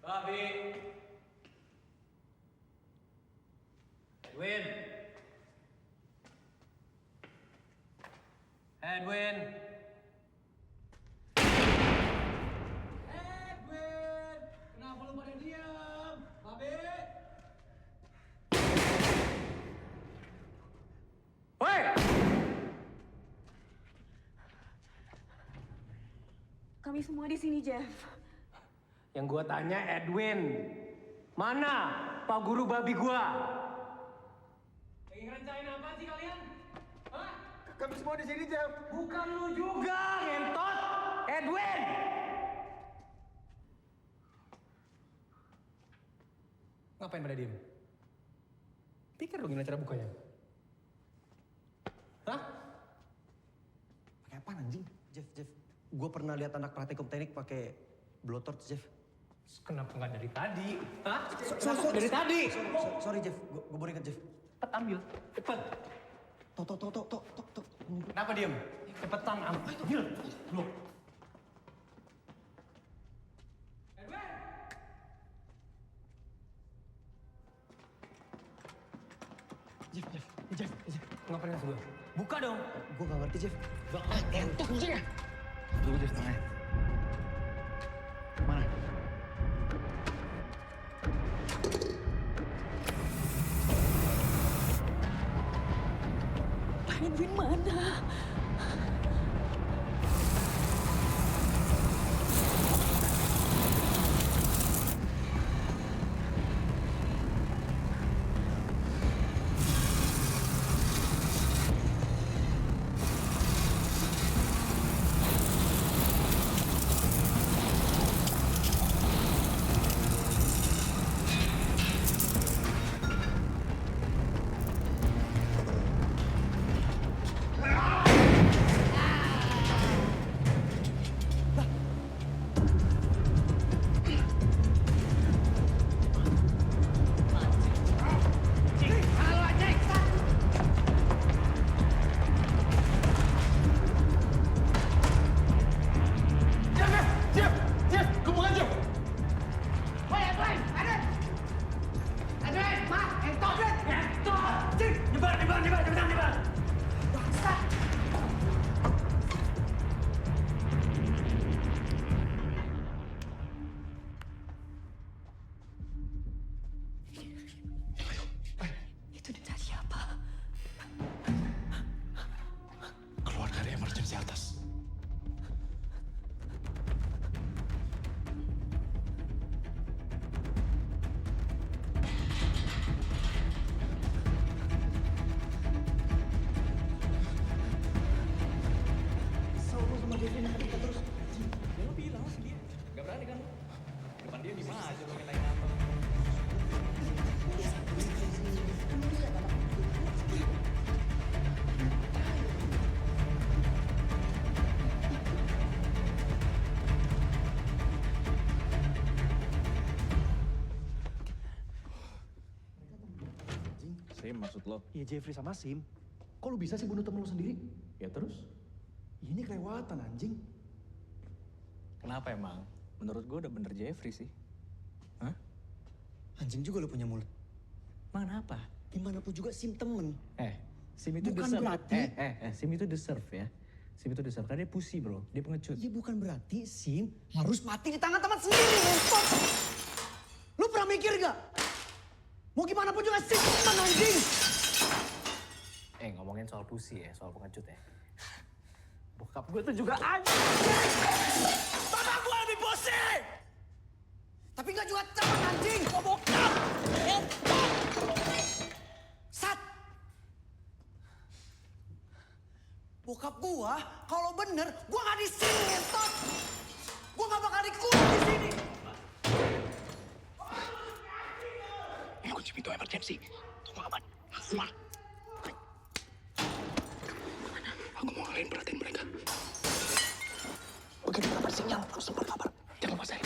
Speaker 12: Babi. Edwin. Edwin. Edwin. Kenapa lu pada diam? Babi.
Speaker 13: Woi!
Speaker 18: Kami semua di sini, Jeff.
Speaker 13: Yang gua tanya Edwin. Mana Pak Guru babi gua?
Speaker 12: Lagi ngerencanain apa sih kalian? Hah?
Speaker 13: Kami semua di sini, Jeff. Bukan lu juga, ngentot. Edwin!
Speaker 12: Ngapain pada diem? Pikir dong gimana cara bukanya. Hah?
Speaker 20: Pakai apa anjing? Jeff. Gue pernah lihat anak praktikum teknik pakai blowtorch, Jeff.
Speaker 12: Kenapa nggak dari tadi? Hah?
Speaker 20: Dari tadi. Sorry, Jeff. Gue baru ingat, Jeff.
Speaker 12: Cepet ambil. Cepet.
Speaker 20: Tok.
Speaker 12: Kenapa diem? Cepetan ambil. Loh.
Speaker 20: Jeff.
Speaker 12: Ngapain ngasih gue?
Speaker 20: Buka dong. Gue gak ngerti, Jeff.
Speaker 12: Entuk kuncinya.
Speaker 20: Tunggu, Jeff, tengah. Mana?
Speaker 18: Pak Edwin mana? Itu data siapa?
Speaker 10: Keluar dari emergency atas.
Speaker 20: Selalu sama Devin akan kita terus.
Speaker 1: Ya lo bilang sih dia. Gak berani kan? Depan dia bisa aja lo naik apa.
Speaker 10: Sim, maksud lo?
Speaker 20: Iya, Jeffrey sama Sim. Kok lu bisa sih bunuh temen lu sendiri?
Speaker 10: Ya terus?
Speaker 20: Ini kelewatan, anjing.
Speaker 1: Kenapa emang? Menurut gue udah bener Jeffrey sih. Hah?
Speaker 20: Anjing juga lu punya mulut.
Speaker 1: Mana apa?
Speaker 20: Gimana pun juga Sim temen.
Speaker 1: Sim itu
Speaker 20: Bukan
Speaker 1: deserve.
Speaker 20: berarti-
Speaker 1: Sim itu deserve ya. Sim itu deserve karena dia pussy bro, dia pengecut.
Speaker 20: Ya bukan berarti Sim harus mati di tangan teman sendiri, ngentot. Lu pernah mikir gak? Mau gimana pun juga Sim temen, anjing.
Speaker 1: Ngomongin soal pussy ya, soal pengecut ya. Bokap gue tuh juga anjing.
Speaker 20: Bapak gua lebih pussy. Tapi gak juga temen, anjing. Gua bokap. Sat. Bokap gua, kalau bener, gua gak di sini, ngentot. Gua gak bakal dikurung di sini.
Speaker 10: Ini kunci pintu emergency. Tunggu aman. Keluar. Aku mau ngalahin perhatian mereka. Begitu dapat sinyal, langsung berkabar. Jangan lupa saya.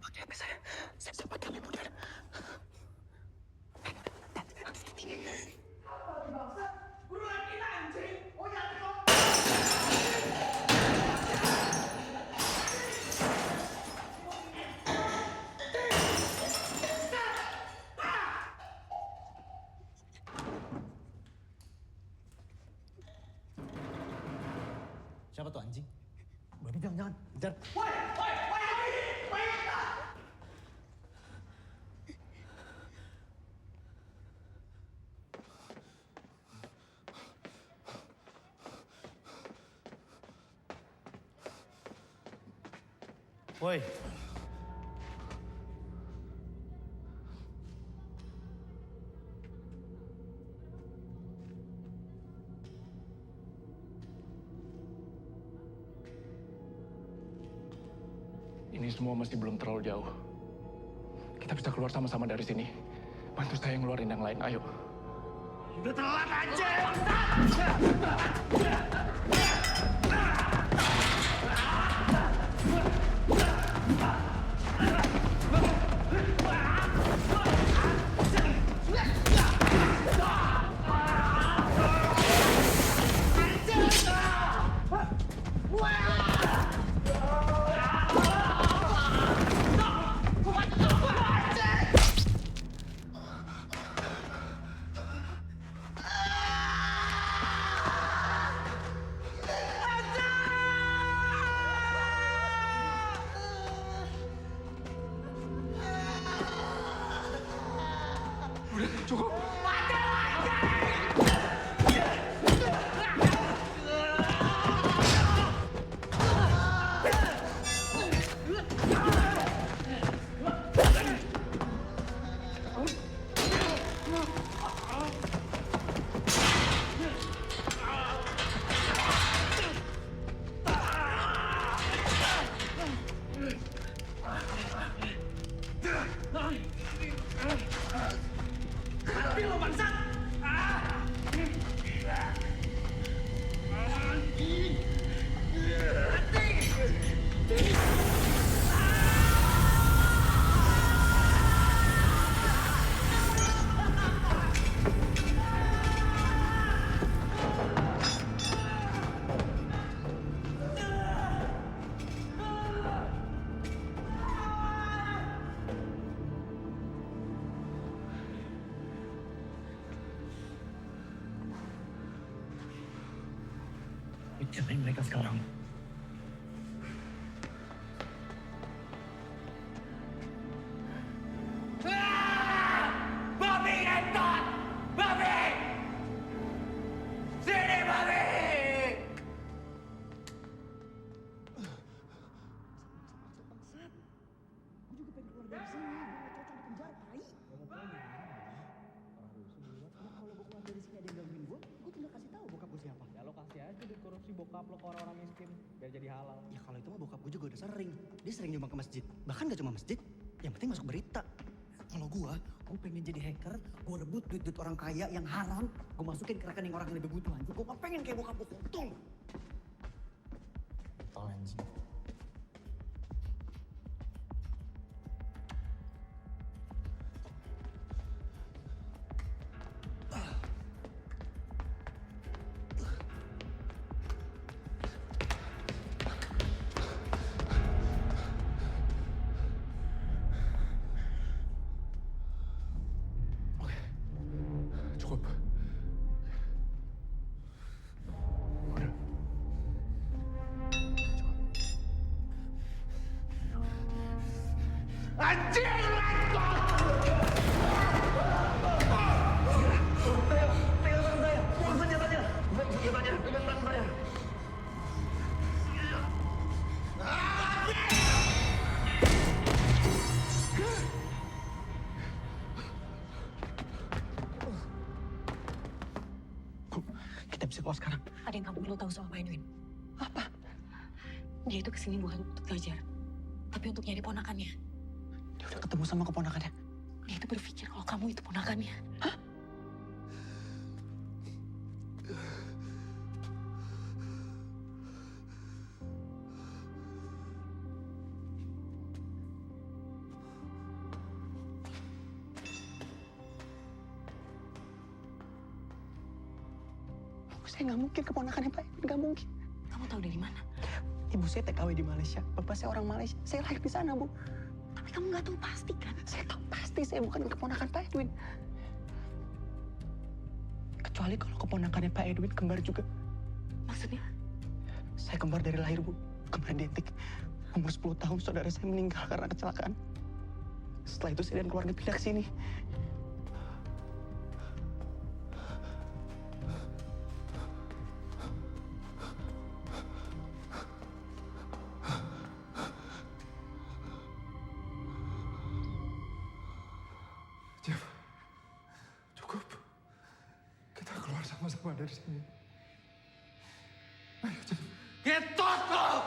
Speaker 10: Pakai HP saya. Saya sempat kami mudah.
Speaker 20: Buruan
Speaker 1: Siapa tuh anjing?
Speaker 20: Babi jangan. Kejar. Woi.
Speaker 10: Ini semua masih belum terlalu jauh. Kita bisa keluar sama-sama dari sini. Bantu saya ngeluarin yang lain, ayo.
Speaker 13: Udah telat aja!
Speaker 10: Cukup.
Speaker 13: Mati lo bangsat!
Speaker 20: Cerain mereka sekarang.
Speaker 13: Babi ngentot! Babi! Sini babi!
Speaker 20: Gue juga pengen keluar dari sini. Gue gak cocok di penjara, tai. Kalau gue keluar dari sini ada yang gangguin gue tinggal kasih tahu bokap gue siapa.
Speaker 12: Ya lo kasih aja duit korupsi bokap lo ke orang-orang miskin biar jadi halal.
Speaker 20: Ya kalau itu mah bokap gue juga udah sering. Dia sering nyumbang ke masjid. Bahkan gak cuma masjid, yang penting masuk berita. Kalau gue pengen jadi hacker, gue rebut duit-duit orang kaya yang haram, gue masukin ke rekening orang yang lebih butuh anjing. Gue gak pengen kayak bokap gue kontol.
Speaker 1: Tol anjing.
Speaker 10: Cukup. Udah.
Speaker 13: Anjing ngentot! Pegang tangan saya. Buang senjatanya. Buang senjatanya. Pegang tangan saya.
Speaker 20: Kita bisa keluar sekarang.
Speaker 18: Ada yang kamu perlu tahu soal Pak Edwin. Apa? Dia itu kesini bukan untuk belajar, tapi untuk nyari ponakannya.
Speaker 20: Dia udah ketemu sama keponakannya.
Speaker 18: Dia itu berpikir kalau kamu itu ponakannya.
Speaker 20: Saya nggak mungkin keponakannya Pak Edwin, nggak mungkin.
Speaker 18: Kamu tahu dari mana?
Speaker 20: Ibu saya TKW di Malaysia, bapak saya orang Malaysia. Saya lahir di sana, Bu.
Speaker 18: Tapi kamu nggak tahu pasti kan?
Speaker 20: Saya tahu pasti saya bukan keponakan Pak Edwin. Kecuali kalau keponakannya Pak Edwin kembar juga.
Speaker 18: Maksudnya?
Speaker 12: Saya kembar dari lahir, Bu. Kemarin identik. Umur 10 tahun saudara saya meninggal karena kecelakaan. Setelah itu saya dan keluarga pindah ke sini.
Speaker 7: Jeff, cukup. Kita keluar sama-sama dari sini. Ayo, Jeff.
Speaker 11: Ketot lo!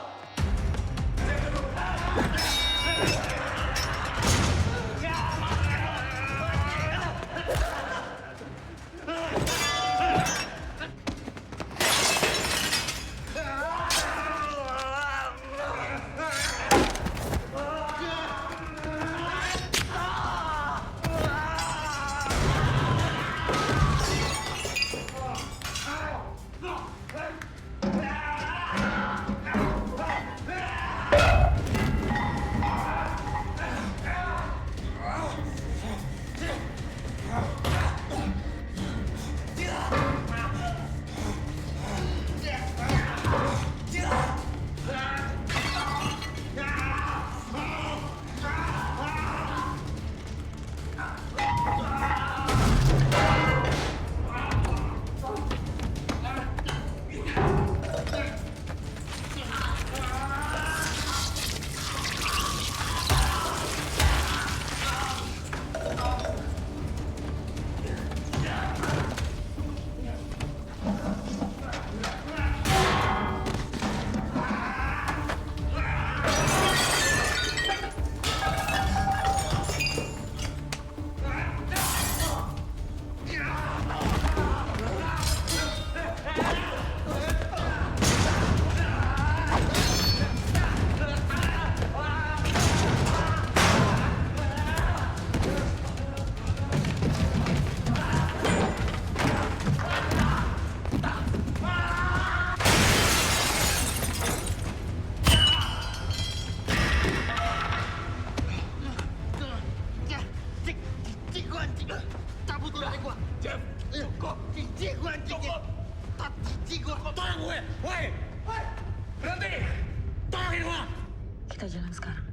Speaker 18: Kita jalan sekarang.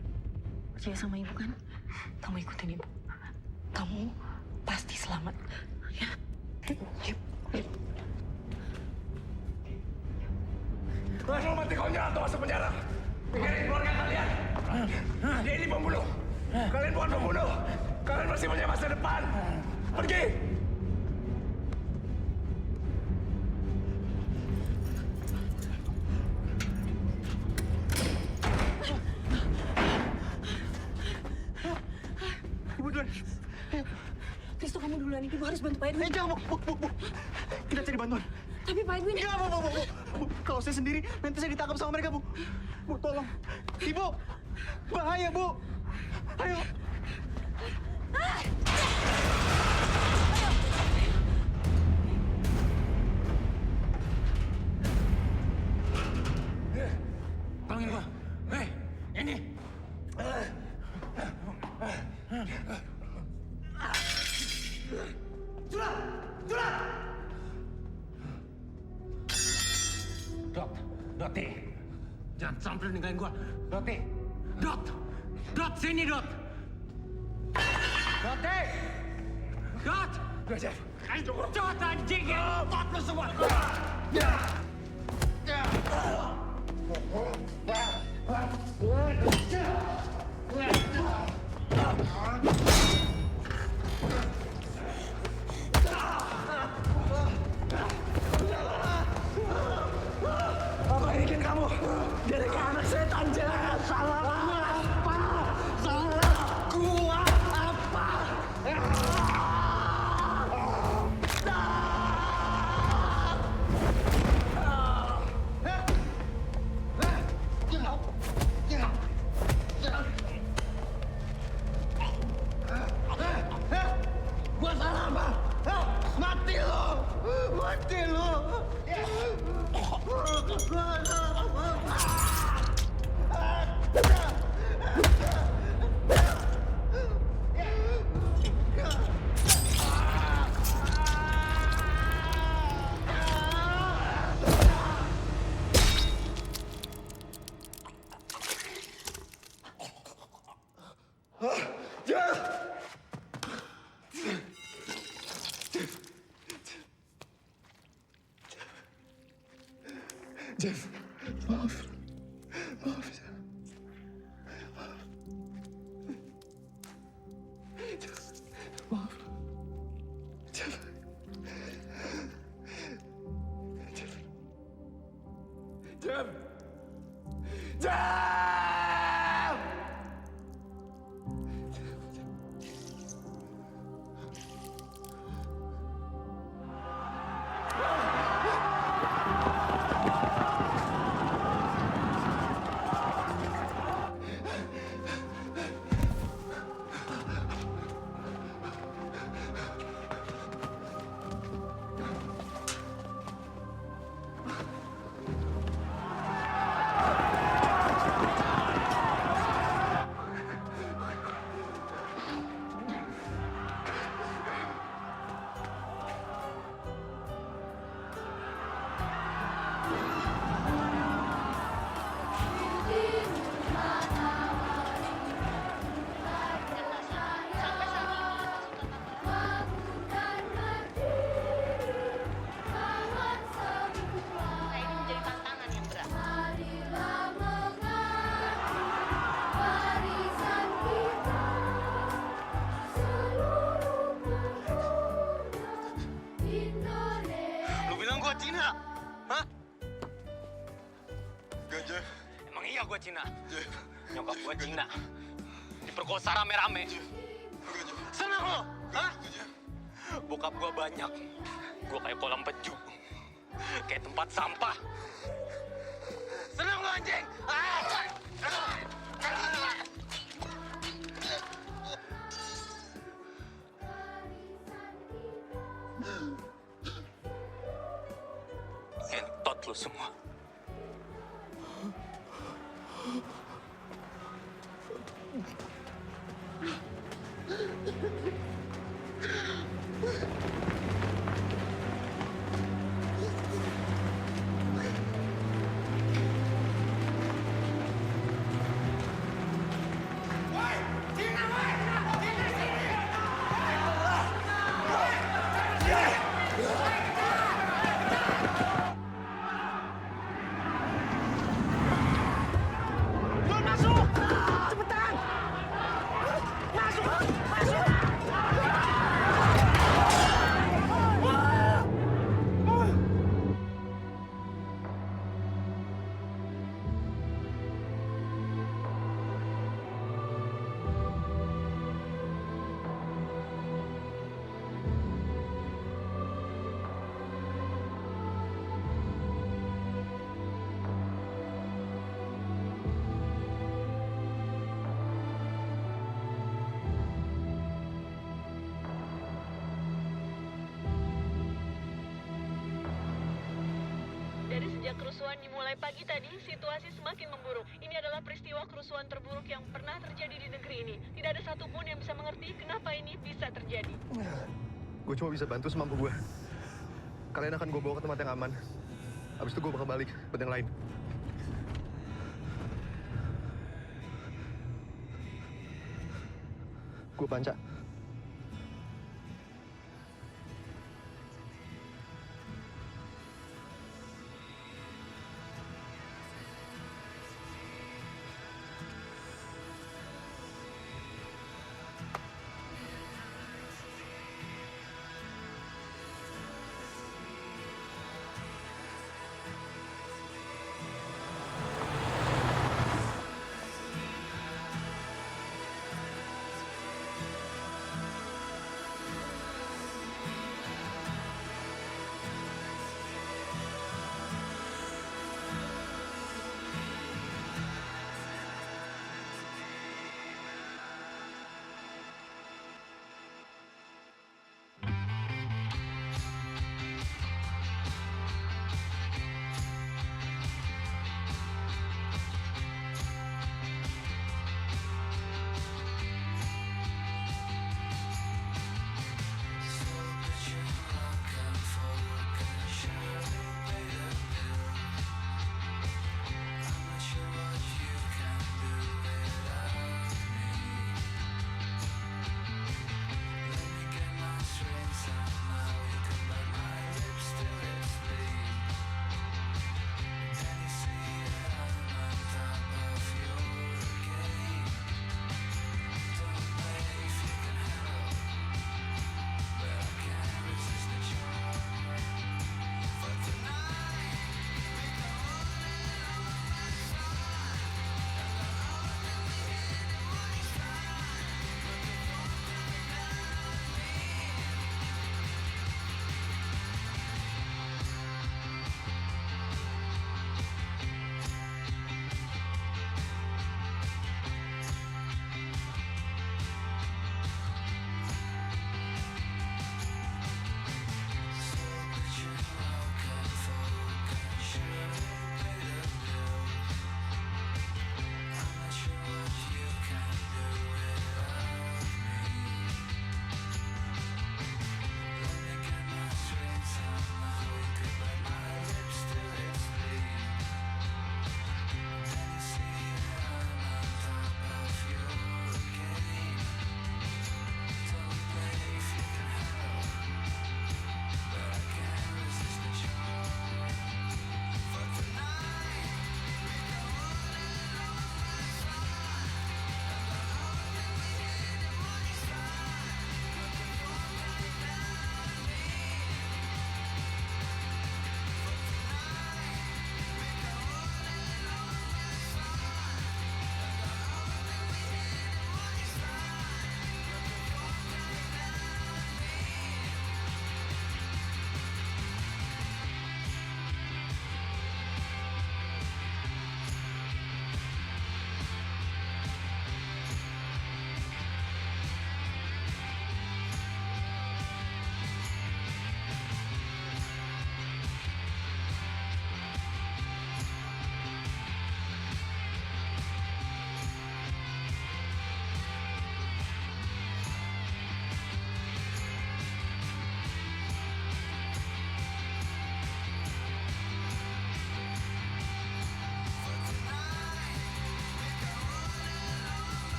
Speaker 18: Percaya sama ibu kan? Kamu ikutin ibu. Kamu pasti selamat. Ya? Yuk.
Speaker 11: Mau mati konyol atau masuk penjara? Pikirin keluarga kalian. Dia ini pembunuh. Kalian bukan pembunuh. Kalian masih punya masa depan. Pergi.
Speaker 20: Ibu duluan. Ayo.
Speaker 18: Kristo, kamu duluan. Ibu harus bantu Pak Edwin.
Speaker 20: Jangan, Bu. Kita cari bantuan.
Speaker 18: Tapi Pak Edwin...
Speaker 20: Enggak, Bu. Kalau saya sendiri, nanti saya ditangkap sama mereka, Bu. Bu, tolong. Ibu, bahaya, Bu. Ayo.
Speaker 11: Tolongin gua. Ini.
Speaker 14: Doti, jangan sampai ninggalin gua. Dot, sini Dot. Dot. Dot anjing ya. Dot lu semua.
Speaker 11: Apa yang bikin kamu jadi anak setan, Jeff? Salah gua apa? Salah gua apa? Gua salah apa? Mati lo! Mati lo! Gua salah apa?
Speaker 7: Jeff, maaf. Maaf, Jeff. Maaf. Jeff. Jeff. Jeff. Jeff!
Speaker 14: Cina? Hah? Gajah. Emang iya gue Cina? Nyokap gue Cina. Diperkosa rame-rame. Senang lo? Hah? Bokap gue banyak. Gue kayak kolam peju. Kayak tempat sampah. Senang lo anjing? Entot lo semua.
Speaker 9: Dari sejak kerusuhan dimulai pagi tadi, situasi semakin memburuk. Ini adalah peristiwa kerusuhan terburuk yang pernah terjadi di negeri ini. Tidak ada satupun yang bisa mengerti kenapa ini bisa terjadi.
Speaker 7: Gue cuma bisa bantu semampu gue. Kalian akan gue bawa ke tempat yang aman. Habis itu gue bakal balik ke yang lain. Gue Panca.